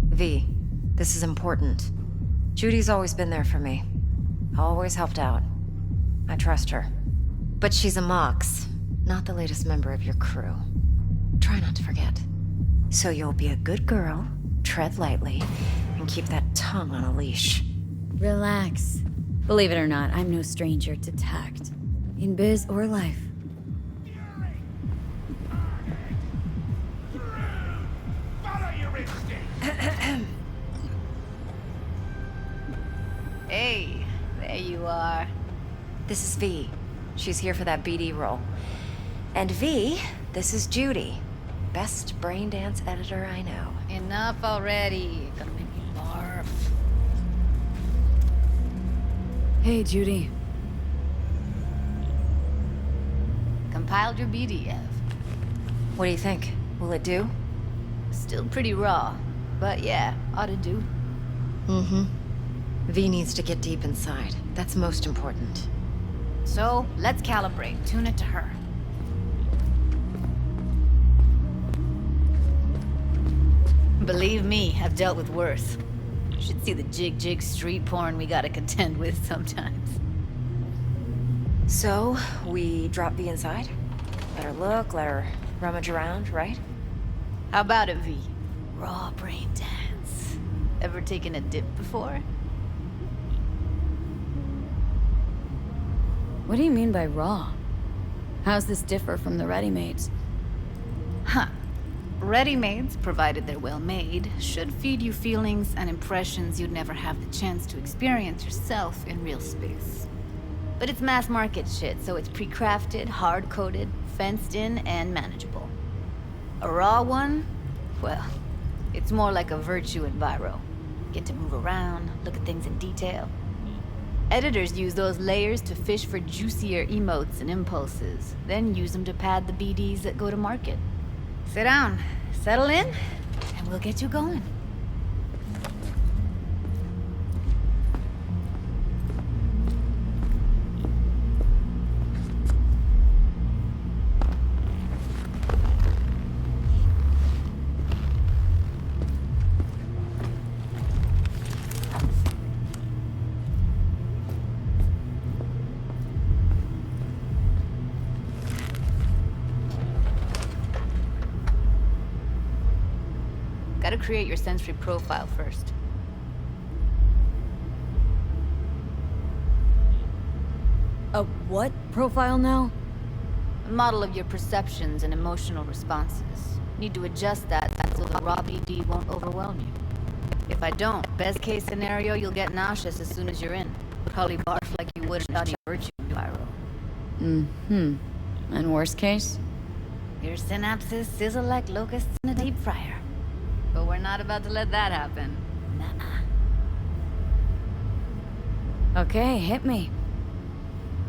V, this is important. Judy's always been there for me. Always helped out. I trust her. But she's a Mox, not the latest member of your crew. Try not to forget. So you'll be a good girl, tread lightly, and keep that tongue on a leash. Relax. Believe it or not, I'm no stranger to tact. In biz or life. Hey, there you are. This is V. She's here for that BD role. And V, this is Judy. Best brain dance editor I know. Enough already. Gonna make me barf. Hey, Judy. Compiled your BDF. What do you think? Will it do? Still pretty raw, but yeah, ought to do. Mm-hmm. V needs to get deep inside. That's most important. So, let's calibrate. Tune it to her. Believe me, I've dealt with worse. You should see the jig street porn we gotta contend with sometimes. So, we drop V inside? Let her look, let her rummage around, right? How about it, V? Raw brain dance. Ever taken a dip before? What do you mean by raw? How's this differ from the ready-mades? Huh. Ready-mades, provided they're well made, should feed you feelings and impressions you'd never have the chance to experience yourself in real space. But it's mass market shit, so it's pre-crafted, hard-coded, fenced in, and manageable. A raw one? Well, it's more like a virtue enviro. Get to move around, look at things in detail. Editors use those layers to fish for juicier emotes and impulses, then use them to pad the BDs that go to market. Sit down, settle in, and we'll get you going. Gotta create your sensory profile first. A what profile now? A model of your perceptions and emotional responses. Need to adjust that so the raw BD won't overwhelm you. If I don't, best case scenario, you'll get nauseous as soon as you're in. Probably barf like you would in a virtue enviro. Mm-hmm. And worst case? Your synapses sizzle like locusts in a deep fryer. But we're not about to let that happen. Nah. Okay, hit me.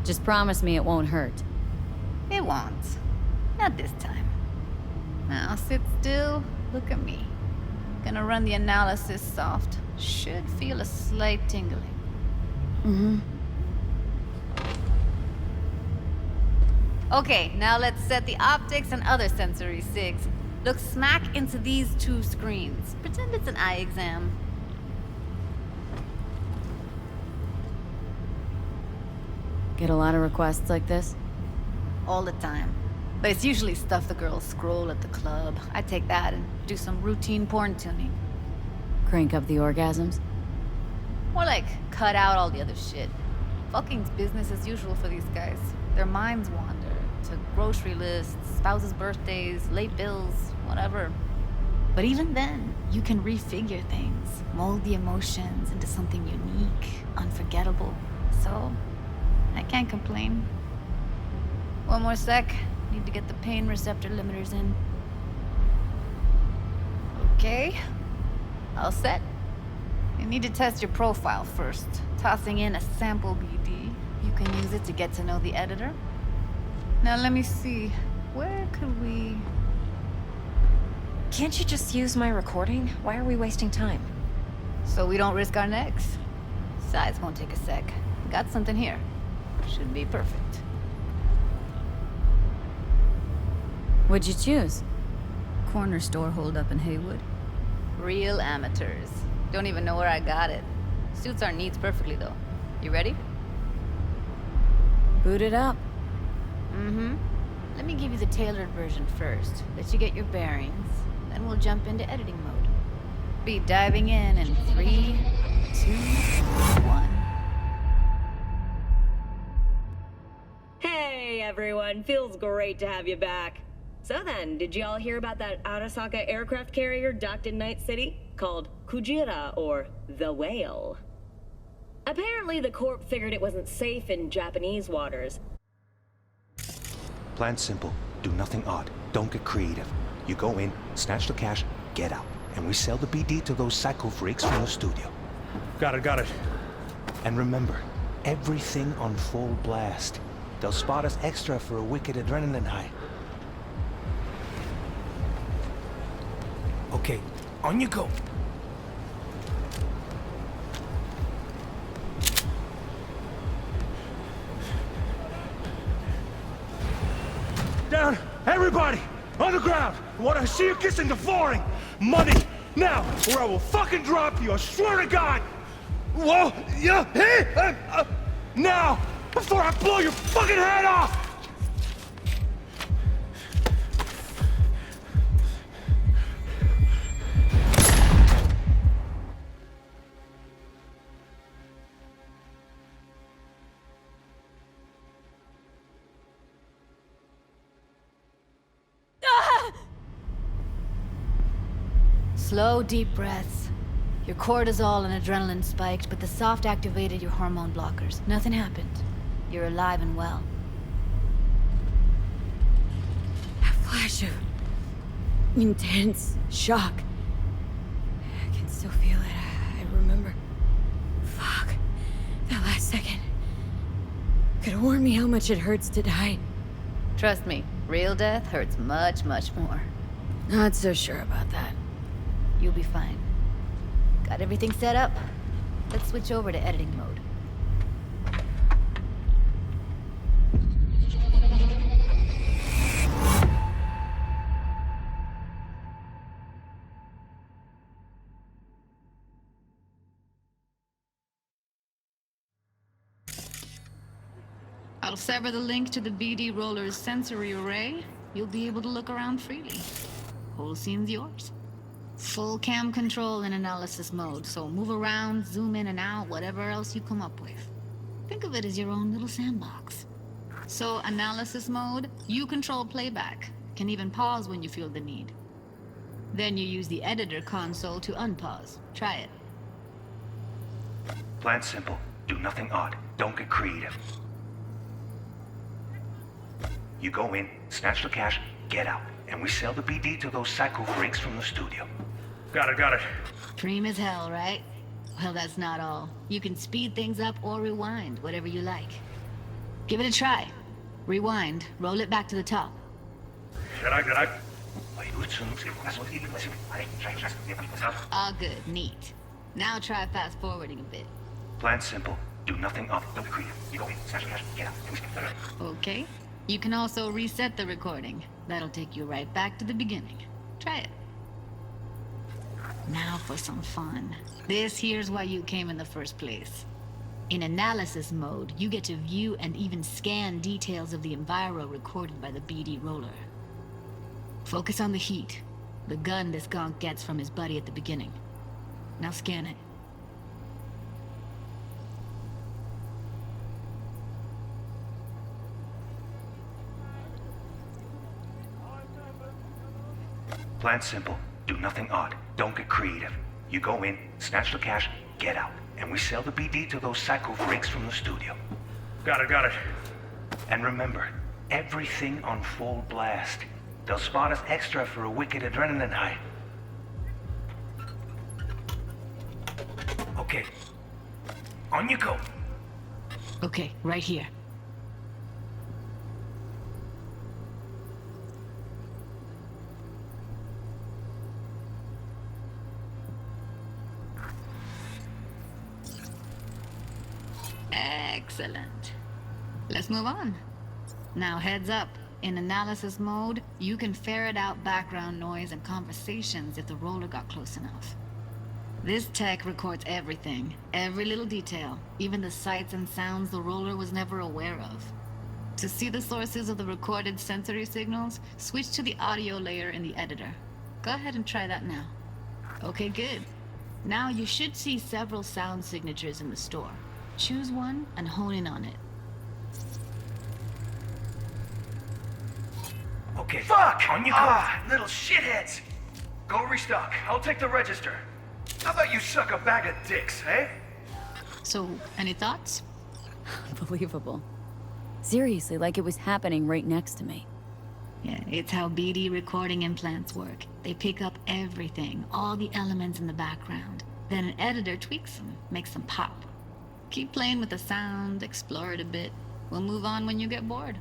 Just promise me it won't hurt. It won't. Not this time. Now sit still, look at me. Gonna run the analysis soft. Should feel a slight tingling. Mm-hmm. Okay, now let's set the optics and other sensory sigs. Look smack into these two screens. Pretend it's an eye exam. Get a lot of requests like this? All the time. But it's usually stuff the girls scroll at the club. I take that and do some routine porn tuning. Crank up the orgasms? More like cut out all the other shit. Fucking's business as usual for these guys. Their minds wander to grocery lists, spouses' birthdays, late bills, whatever. But even then, you can refigure things, mold the emotions into something unique, unforgettable. So, I can't complain. One more sec. Need to get the pain receptor limiters in. Okay. All set. You need to test your profile first. Tossing in a sample BD. You can use it to get to know the editor. Now let me see. Where could we... Can't you just use my recording? Why are we wasting time? So we don't risk our necks. Besides, won't take a sec. Got something here. Should be perfect. What'd you choose? Corner store holdup in Haywood. Real amateurs. Don't even know where I got it. Suits our needs perfectly, though. You ready? Boot it up. Mm-hmm. Let me give you the tailored version first. Let you get your bearings. Then we'll jump into editing mode. Be diving in 3, 2, 1. Hey everyone, feels great to have you back. So then, did y'all hear about that Arasaka aircraft carrier docked in Night City? Called Kujira, or the Whale. Apparently the Corp figured it wasn't safe in Japanese waters. Plan simple. Do nothing odd. Don't get creative. You go in, snatch the cash, get out. And we sell the BD to those psycho freaks from the studio. Got it. And remember, everything on full blast. They'll spot us extra for a wicked adrenaline high. Okay, on you go. Down! Everybody! On the ground! I want to see you kissing the flooring! Money! Now! Or I will fucking drop you! I swear to God! Whoa! Yeah! Hey! Now! Before I blow your fucking head off! Slow, deep breaths. Your cortisol and adrenaline spiked, but the soft activated your hormone blockers. Nothing happened. You're alive and well. A flash of intense shock. I can still feel it. I remember. Fuck. That last second. Could have warned me how much it hurts to die. Trust me, real death hurts much, much more. Not so sure about that. You'll be fine. Got everything set up? Let's switch over to editing mode. I'll sever the link to the BD Roller's sensory array. You'll be able to look around freely. Whole scene's yours. Full cam control in analysis mode, so move around, zoom in and out, whatever else you come up with. Think of it as your own little sandbox. So, analysis mode, you control playback. Can even pause when you feel the need. Then you use the editor console to unpause. Try it. Plan simple. Do nothing odd. Don't get creative. You go in, snatch the cash, get out. And we sell the BD to those psycho freaks from the studio. Got it. Dream as hell, right? Well, that's not all. You can speed things up or rewind, whatever you like. Give it a try. Rewind, roll it back to the top. All good, neat. Now try fast forwarding a bit. Plan simple. Do nothing odd. Don't get creative. You go in, snatch the cash, get out. Okay. You can also reset the recording. That'll take you right back to the beginning. Try it. Now for some fun. This here's why you came in the first place. In analysis mode, you get to view and even scan details of the enviro recorded by the BD roller. Focus on the heat, the gun this gonk gets from his buddy at the beginning. Now scan it. Plan simple. Do nothing odd. Don't get creative. You go in, snatch the cash, get out. And we sell the BD to those psycho freaks from the studio. Got it. And remember, everything on full blast. They'll spot us extra for a wicked adrenaline high. Okay. On you go. Okay, right here. Excellent. Let's move on. Now heads up. In analysis mode, you can ferret out background noise and conversations if the roller got close enough. This tech records everything, every little detail, even the sights and sounds the roller was never aware of. To see the sources of the recorded sensory signals, switch to the audio layer in the editor. Go ahead and try that now. Okay, good. Now you should see several sound signatures in the store. Choose one and hone in on it. Okay. Fuck! On you go. Little shitheads! Go restock. I'll take the register. How about you suck a bag of dicks, eh? So, any thoughts? Unbelievable. Seriously, like it was happening right next to me. Yeah, it's how BD recording implants work. They pick up everything, all the elements in the background. Then an editor tweaks them, makes them pop. Keep playing with the sound, explore it a bit. We'll move on when you get bored.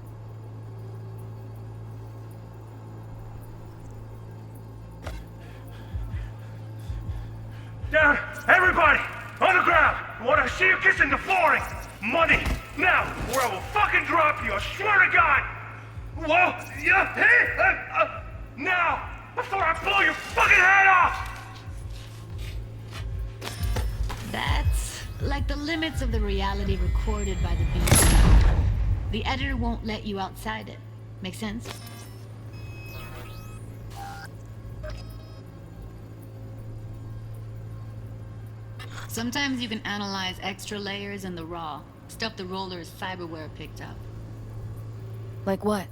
Down! Everybody! On the ground! I want to see you kissing the flooring! Money! Now! Or I will fucking drop you! I swear to God! Whoa! Yeah! Hey! Now! Before I blow your fucking head off! That's like the limits of the reality recorded by the BD. The editor won't let you outside it. Make sense? Sometimes you can analyze extra layers in the raw, stuff the roller's cyberware picked up. Like what?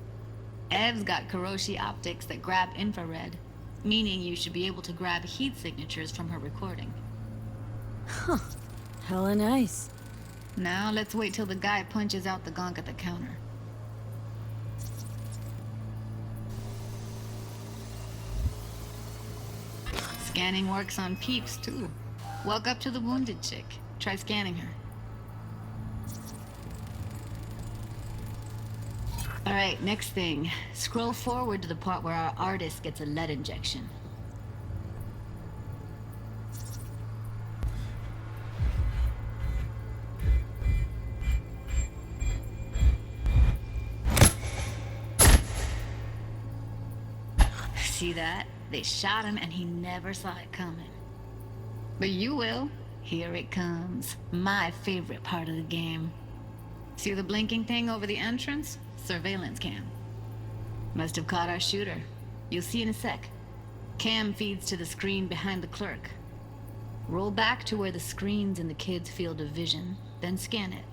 Ev's got Kiroshi optics that grab infrared, meaning you should be able to grab heat signatures from her recording. Huh. Hella nice. Now let's wait till the guy punches out the gonk at the counter. Scanning works on peeps, too. Walk up to the wounded chick. Try scanning her. Alright, next thing. Scroll forward to the part where our artist gets a lead injection. See that? They shot him and he never saw it coming. But you will. Here it comes. My favorite part of the game. See the blinking thing over the entrance? Surveillance cam. Must have caught our shooter. You'll see in a sec. Cam feeds to the screen behind the clerk. Roll back to where the screen's in the kid's field of vision, then scan it.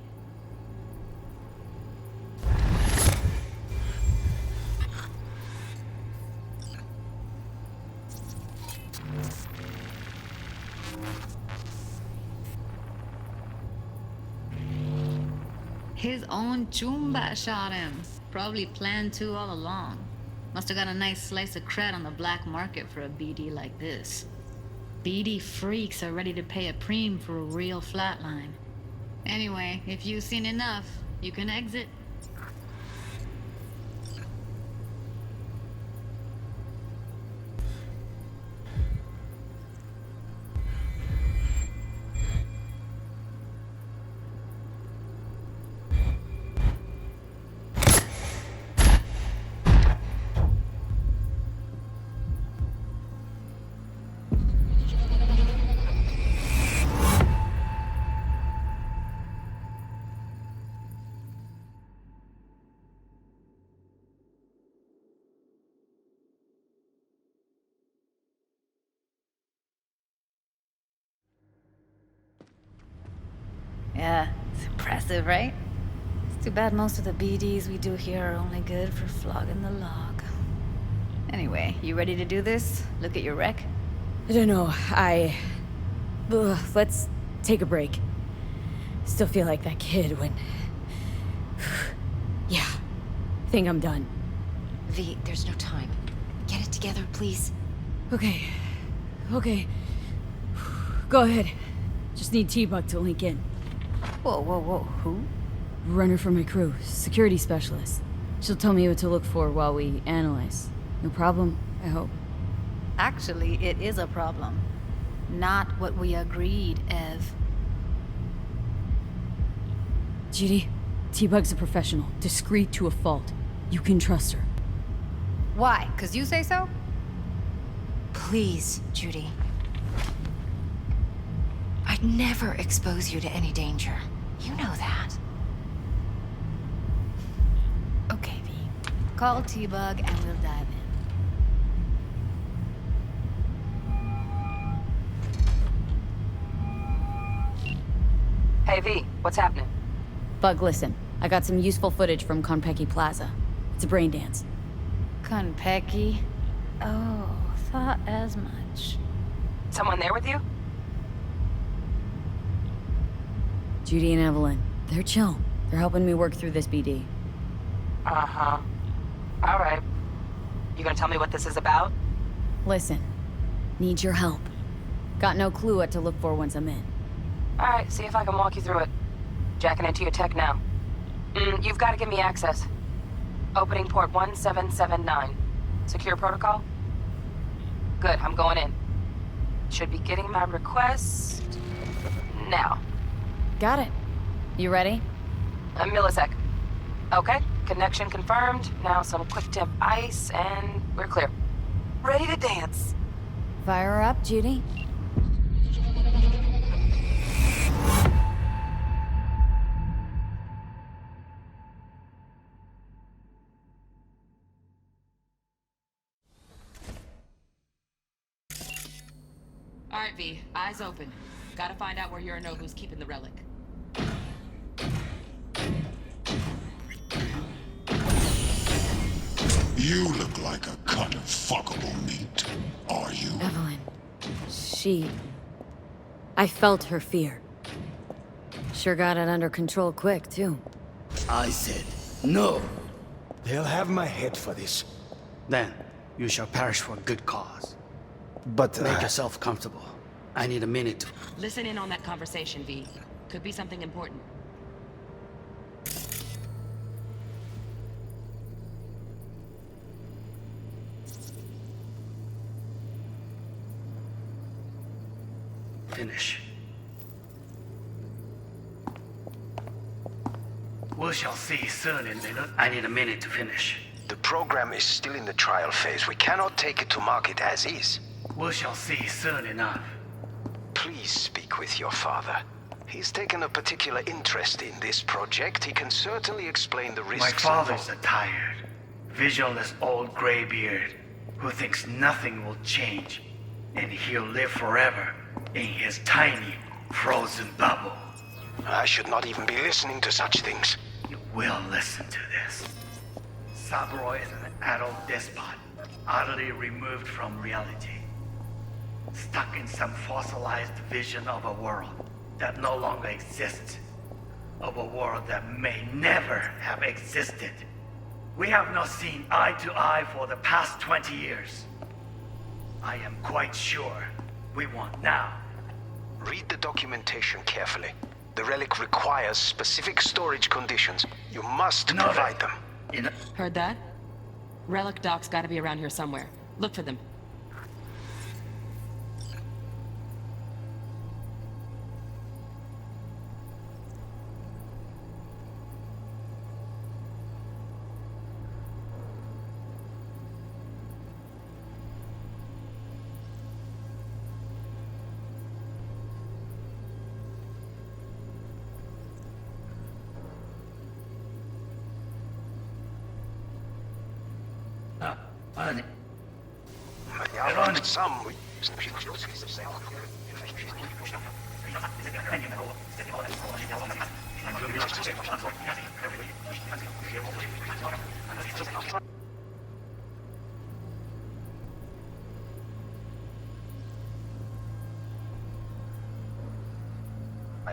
His own Chumba shot him. Probably planned to all along. Must have got a nice slice of cred on the black market for a BD like this. BD freaks are ready to pay a preem for a real flatline. Anyway, if you've seen enough, you can exit. Yeah, it's impressive, right? It's too bad most of the BDs we do here are only good for flogging the log. Anyway, you ready to do this? Look at your wreck? I don't know, let's take a break. Still feel like that kid when... Yeah, I think I'm done. V, there's no time. Get it together, please. Okay. Go ahead. Just need T-Bug to link in. Whoa, who? Runner for my crew, security specialist. She'll tell me what to look for while we analyze. No problem, I hope. Actually, it is a problem. Not what we agreed, Ev. Judy, T-Bug's a professional, discreet to a fault. You can trust her. Why? 'Cause you say so? Please, Judy. I'd never expose you to any danger. You know that. Okay, V. Call T-Bug and we'll dive in. Hey, V, what's happening? Bug, listen. I got some useful footage from Konpeki Plaza. It's a brain dance. Konpeki? Oh, thought as much. Someone there with you? Judy and Evelyn. They're chill. They're helping me work through this BD. Uh-huh. All right. You gonna tell me what this is about? Listen. Need your help. Got no clue what to look for once I'm in. All right, see if I can walk you through it. Jacking into your tech now. You've got to give me access. Opening port 1779. Secure protocol? Good, I'm going in. Should be getting my request now. Got it. You ready? A millisec. Okay, connection confirmed. Now some quick temp ice, and we're clear. Ready to dance. Fire her up, Judy. All right, V. Eyes open. Gotta find out where Yorinobu's keeping the relic. You look like a cut of fuckable meat, are you? Evelyn. I felt her fear. Sure got it under control quick, too. I said, no. They'll have my head for this. Then, you shall perish for a good cause. But make yourself comfortable. I need a minute to... Listen in on that conversation, V. Could be something important. Finish. We shall see soon, in minute. I need a minute to finish. The program is still in the trial phase. We cannot take it to market as is. We shall see soon enough. Please speak with your father. He's taken a particular interest in this project. He can certainly explain the risks. My father's a tired, visionless old graybeard who thinks nothing will change, and he'll live forever in his tiny, frozen bubble. I should not even be listening to such things. You will listen to this. Saburo is an adult despot, utterly removed from reality. Stuck in some fossilized vision of a world that no longer exists. Of a world that may never have existed. We have not seen eye to eye for the past 20 years. I am quite sure we want now. Read the documentation carefully. The relic requires specific storage conditions. You must provide them. Heard that? Relic docs gotta be around here somewhere. Look for them.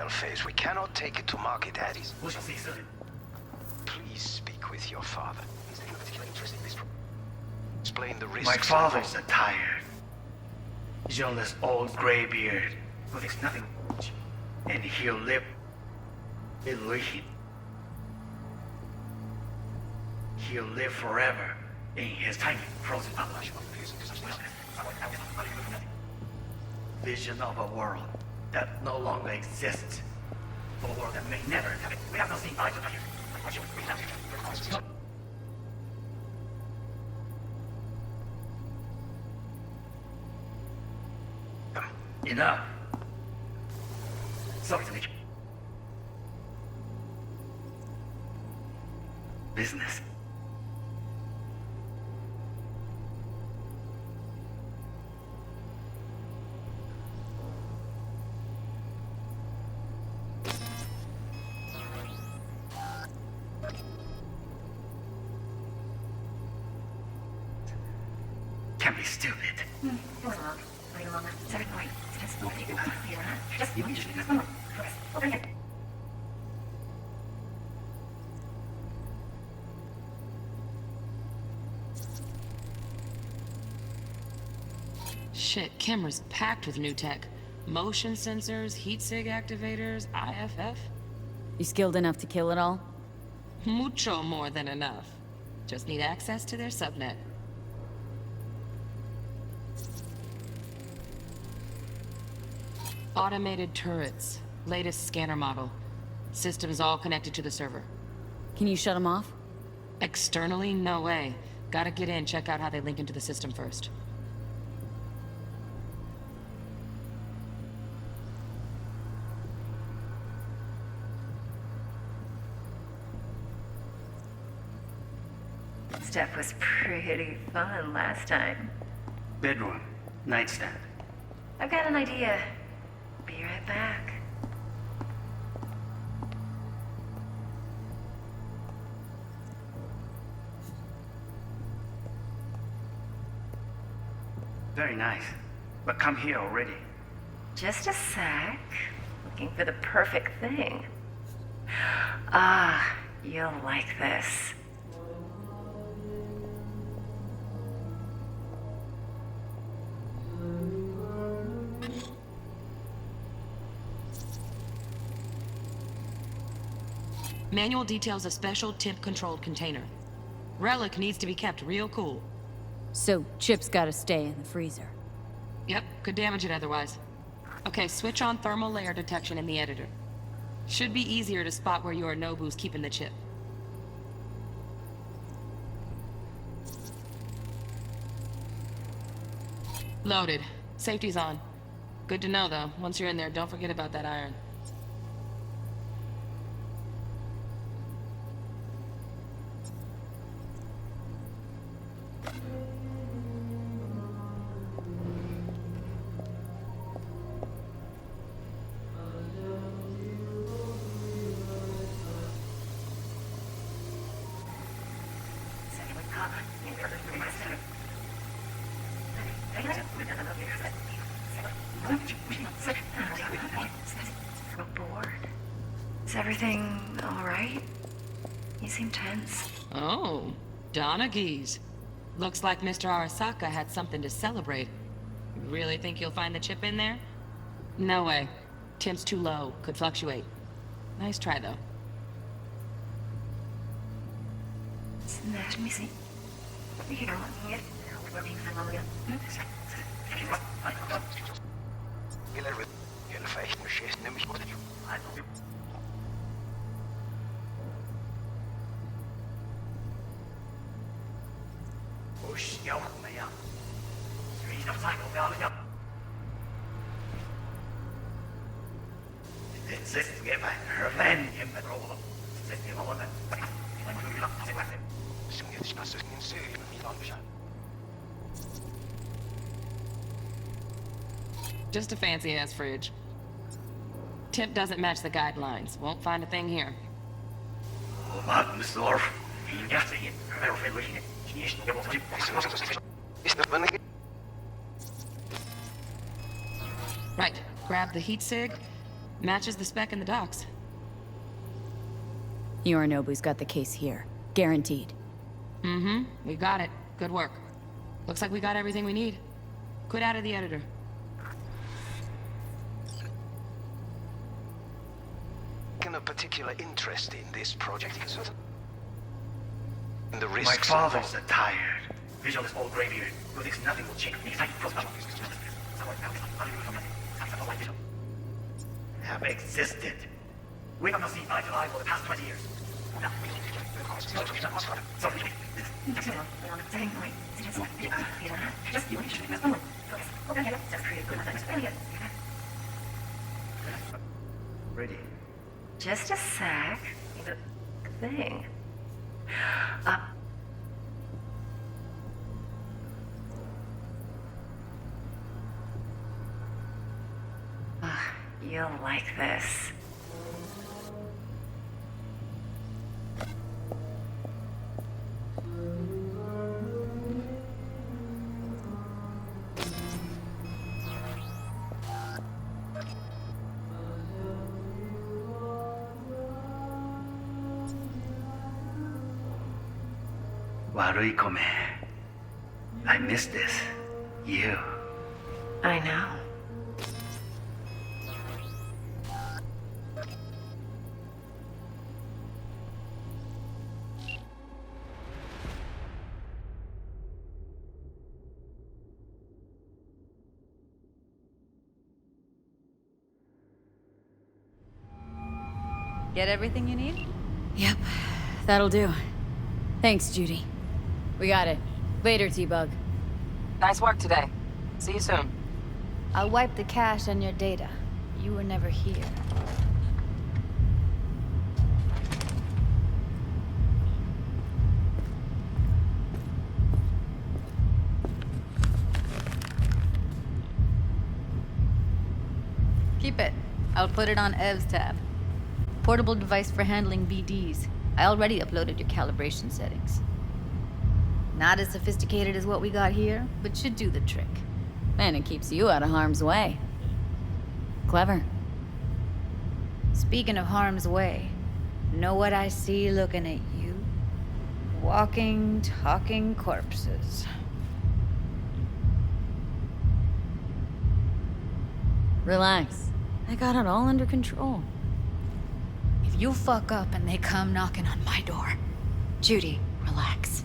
Phase. We cannot take it to market as is. We shall see soon. Please speak with your father. He's taking a particular interest in this. Explain the risks. My father's a tired, visionless old graybeard who thinks nothing, and he'll live. He'll live forever in his tiny frozen bubble. Vision of a world that no longer exists. A world that may never have it. We have not seen eye to eye. Enough. Sorry, business. Can't be stupid. Shit, camera's packed with new tech. Motion sensors, heat sig activators, IFF. You skilled enough to kill it all? Mucho more than enough. Just need access to their subnet. Automated turrets. Latest scanner model. Systems all connected to the server. Can you shut them off? Externally, no way. Gotta get in, check out how they link into the system first. Stuff was pretty fun last time. Bedroom, nightstand. I've got an idea. Be right back. Very nice. But come here already. Just a sec. Looking for the perfect thing. Ah, you'll like this. Manual details a special temp-controlled container. Relic needs to be kept real cool. So, Chip's gotta stay in the freezer. Yep, could damage it otherwise. Okay, switch on thermal layer detection in the editor. Should be easier to spot where Yorinobu's keeping the chip. Loaded. Safety's on. Good to know, though. Once you're in there, don't forget about that iron. Is everything all right? You seem tense. Oh, Donaghy's. Looks like Mr. Arasaka had something to celebrate. You really think you'll find the chip in there? No way. Temp's too low. Could fluctuate. Nice try, though. Let me see. Just a fancy-ass fridge. Temp doesn't match the guidelines. Won't find a thing here. Right. Grab the heat sig. Matches the spec in the docks. Yorinobu's got the case here. Guaranteed. Mm-hmm. We got it. Good work. Looks like we got everything we need. Quit out of the editor. A particular interest in this project. And the My risks father's tired. Visual is all graybeard. Who thinks nothing will change. Have existed. We have not seen eye to eye for the past 20 years. Ready? Just a sec. The thing. You'll like this. Waruikome. I miss this. You. I know. Get everything you need? Yep, that'll do. Thanks, Judy. We got it. Later, T-Bug. Nice work today. See you soon. I'll wipe the cache on your data. You were never here. Keep it. I'll put it on Ev's tab. Portable device for handling BDs. I already uploaded your calibration settings. Not as sophisticated as what we got here, but should do the trick. And it keeps you out of harm's way. Clever. Speaking of harm's way, know what I see looking at you? Walking, talking corpses. Relax. I got it all under control. If you fuck up and they come knocking on my door... Judy, relax.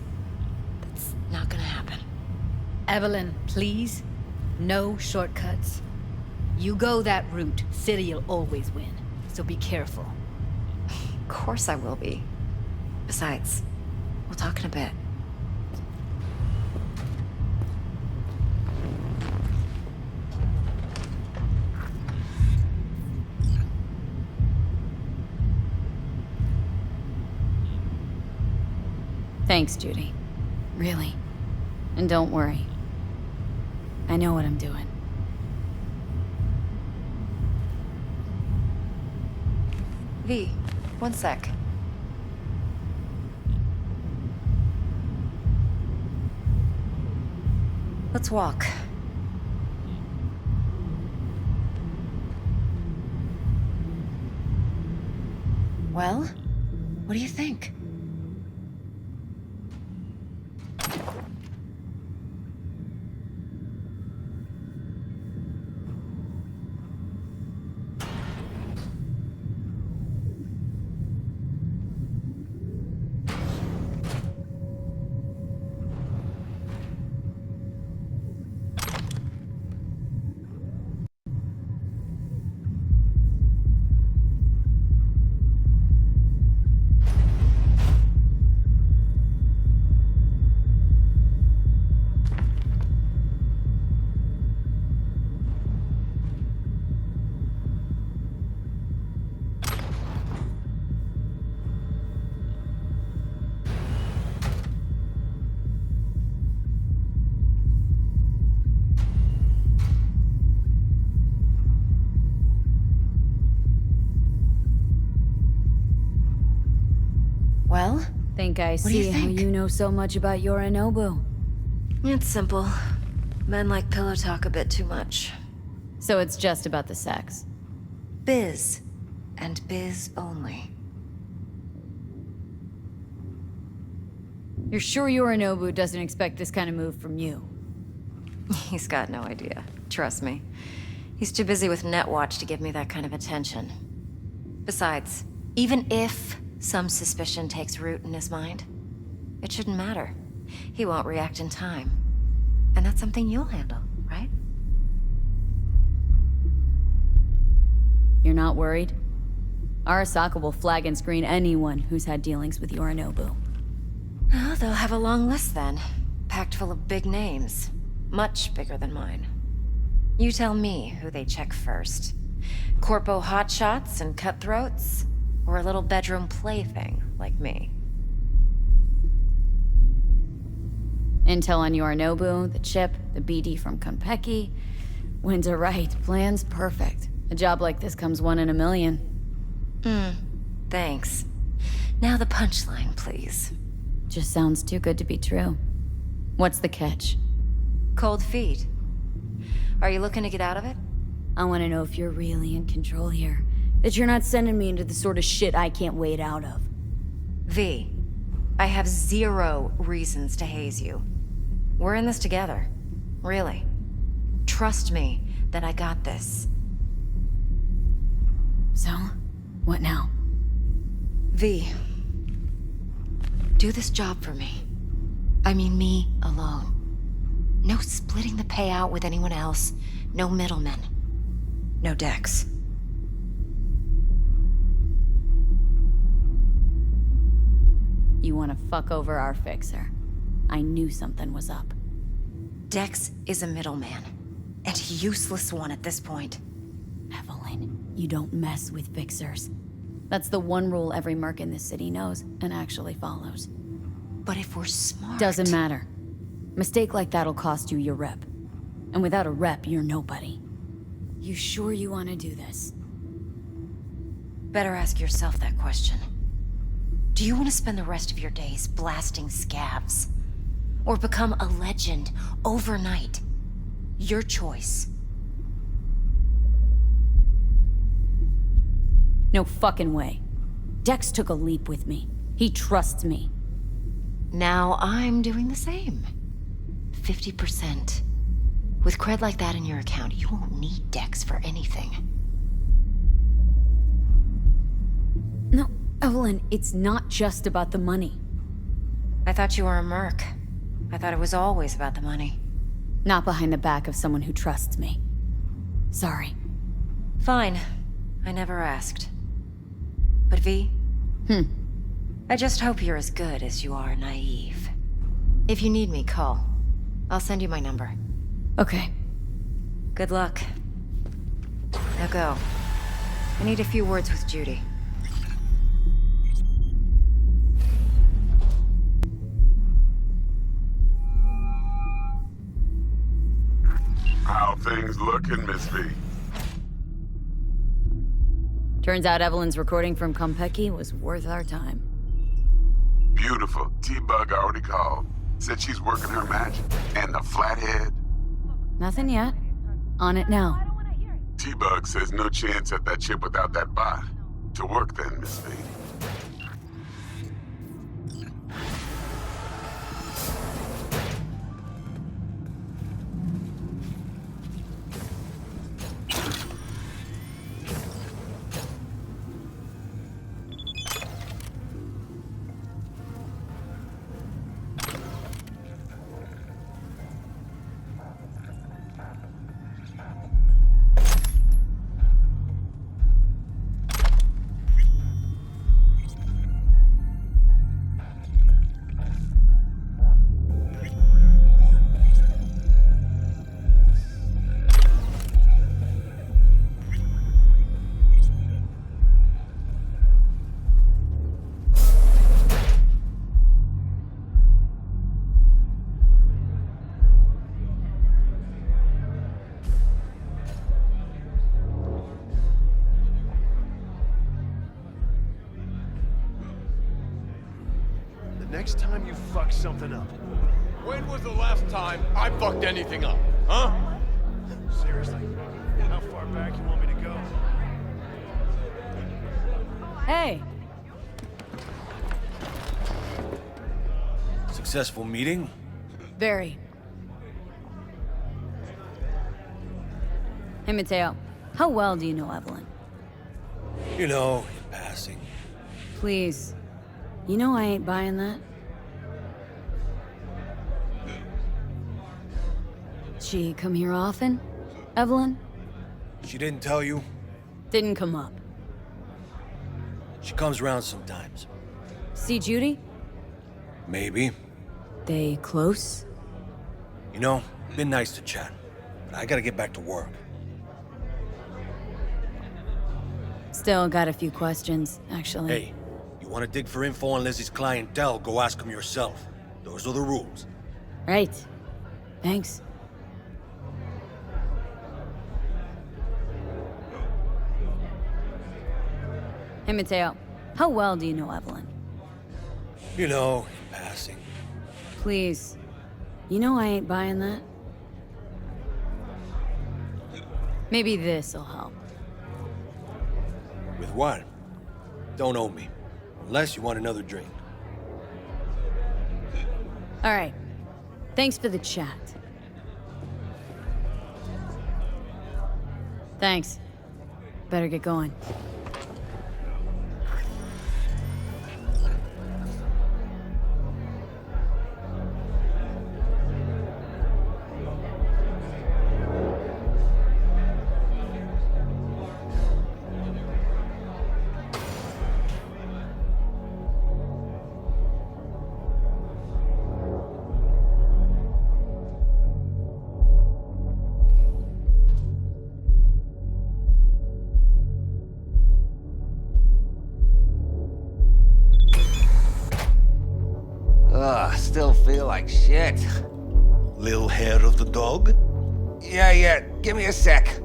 That's not gonna happen. Evelyn, please. No shortcuts. You go that route, City'll always win. So be careful. Of course I will be. Besides, we'll talk in a bit. Thanks, Judy. Really. And don't worry. I know what I'm doing. V, one sec. Let's walk. Well, what do you think? Well? Think I see how you know so much about Yorinobu. It's simple. Men like pillow talk a bit too much. So it's just about the sex. Biz. And biz only. You're sure Yorinobu doesn't expect this kind of move from you? He's got no idea. Trust me. He's too busy with Netwatch to give me that kind of attention. Besides, even if some suspicion takes root in his mind, it shouldn't matter. He won't react in time. And that's something you'll handle, right? You're not worried? Arasaka will flag and screen anyone who's had dealings with Yorinobu. Well, they'll have a long list then. Packed full of big names. Much bigger than mine. You tell me who they check first. Corpo hotshots and cutthroats? Or a little bedroom plaything like me? Intel on Yorinobu, the chip, the BD from Konpeki. Winds are right, plan's perfect. A job like this comes 1 in a million. Thanks. Now the punchline, please. Just sounds too good to be true. What's the catch? Cold feet. Are you looking to get out of it? I want to know if you're really in control here. That you're not sending me into the sort of shit I can't wade out of. V, I have 0 reasons to haze you. We're in this together. Really. Trust me that I got this. So, what now? V, do this job for me. I mean me alone. No splitting the payout with anyone else. No middlemen. No Dex. You want to fuck over our fixer. I knew something was up. Dex is a middleman. And a useless one at this point. Evelyn, you don't mess with fixers. That's the one rule every merc in this city knows and actually follows. But if we're smart... Doesn't matter. Mistake like that'll cost you your rep. And without a rep, you're nobody. You sure you want to do this? Better ask yourself that question. Do you want to spend the rest of your days blasting scabs? Or become a legend overnight? Your choice. No fucking way. Dex took a leap with me. He trusts me. Now I'm doing the same. 50%. With cred like that in your account, you won't need Dex for anything. No, Evelyn, it's not just about the money. I thought you were a merc. I thought it was always about the money. Not behind the back of someone who trusts me. Sorry. Fine. I never asked. But V? I just hope you're as good as you are naive. If you need me, call. I'll send you my number. Okay. Good luck. Now go. I need a few words with Judy. How things looking, Miss V? Turns out Evelyn's recording from Konpeki was worth our time. Beautiful. T-Bug already called. Said she's working her magic. And the flathead? Nothing yet. On it now. T-Bug says no chance at that chip without that bot. To work then, Miss V. Next time you fuck something up. When was the last time I fucked anything up, huh? Seriously? How far back you want me to go? Hey! Successful meeting? Very. Hey, Mateo. How well do you know Evelyn? You know, in passing. Please. You know I ain't buying that. She come here often, Evelyn? She didn't tell you? Didn't come up. She comes around sometimes. See Judy? Maybe. They close? You know, been nice to chat, but I gotta get back to work. Still got a few questions, actually. Hey, you want to dig for info on Lizzie's clientele, go ask them yourself. Those are the rules. Right. Thanks. Hey, Mateo. How well do you know Evelyn? You know, in passing. Please. You know I ain't buying that. Maybe this'll help. With what? Don't owe me. Unless you want another drink. All right. Thanks for the chat. Thanks. Better get going. Still feel like shit. Lil hair of the dog? Yeah, give me a sec.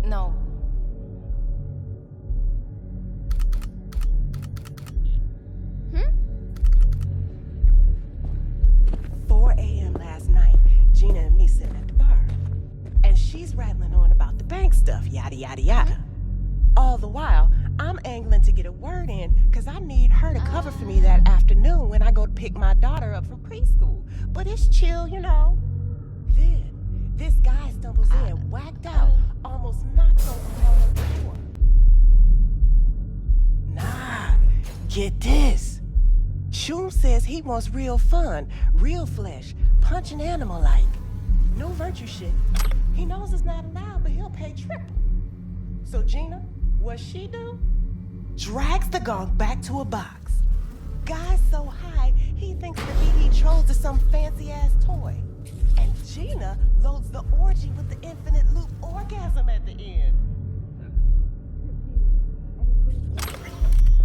No. 4 a.m. last night, Gina and me sitting at the bar. And she's rattling on about the bank stuff, yada yada yada. All the while, I'm angling to get a word in, cause I need her to cover for me that afternoon when I go to pick my daughter up from preschool. But it's chill, you know. Then, this guy stumbles in, whacked out, almost knocked over the door. Nah, get this. Shum says he wants real fun, real flesh, punching animal-like. No virtue shit. He knows it's not allowed, but he'll pay triple. So Gina, what she do? Drags the gonk back to a box. Guy's so high, he thinks the BD Trolls is some fancy-ass toy. And Gina loads the orgy with the infinite loop orgasm at the end.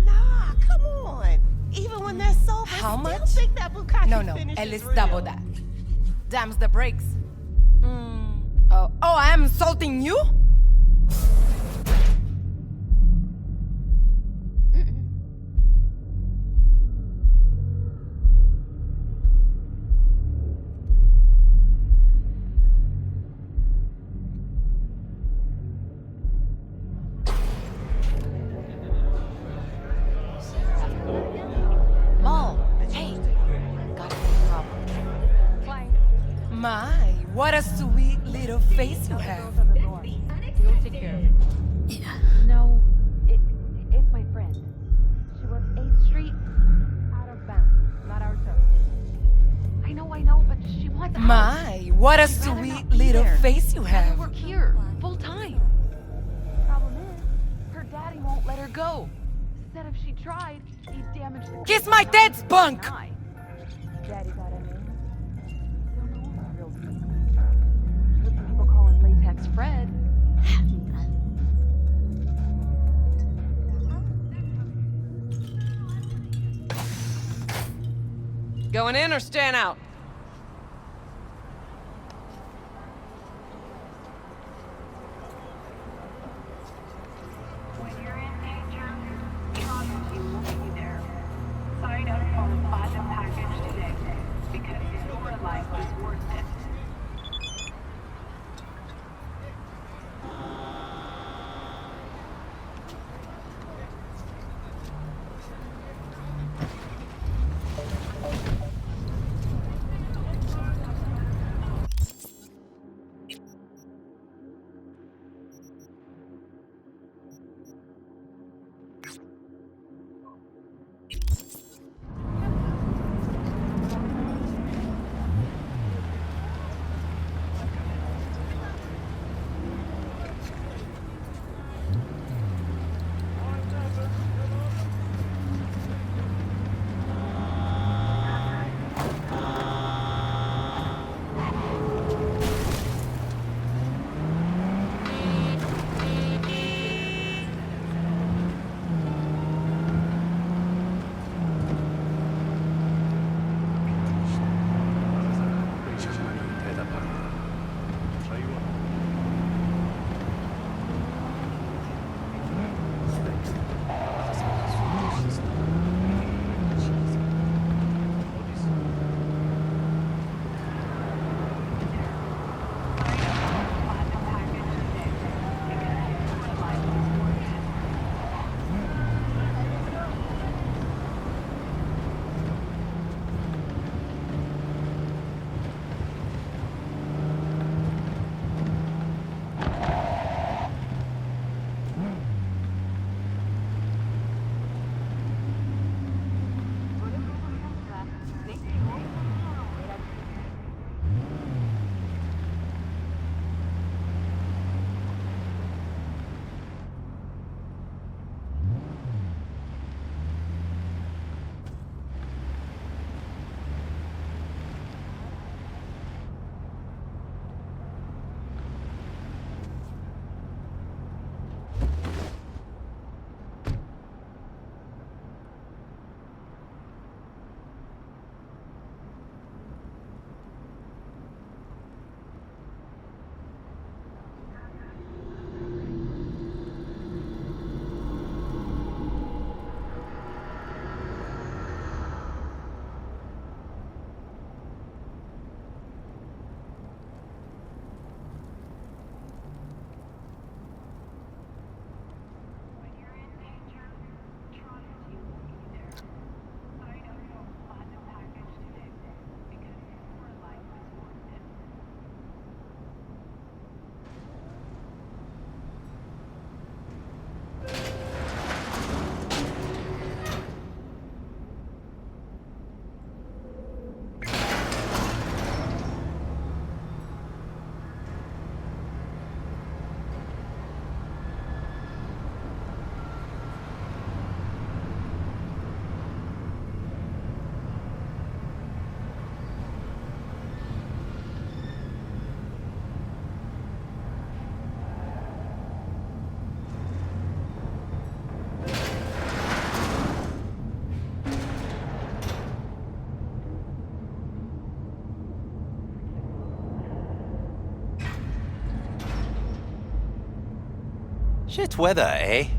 Nah, come on. Even when they're sober, How still much? think that Bukkake No, finish at is least real. double that. Damns the brakes. Oh, I am insulting you? My, what a sweet little face you have. We'll take care of it. Yeah. No, it's my friend. She works 8th Street, out of bounds, not our zone. I know, but she wants out. My, what a She'd rather sweet not be little there. face you She'd rather have. work here, full time. Problem is, her daddy won't let her go. Said if she tried, he'd damage the Kiss my tits, bunk! Daddy got him in. Don't know him real deep. Heard some people call him Latex Fred. Going in or staying out? Sign up for a platinum package today, because your life is worth it. Shit weather, eh?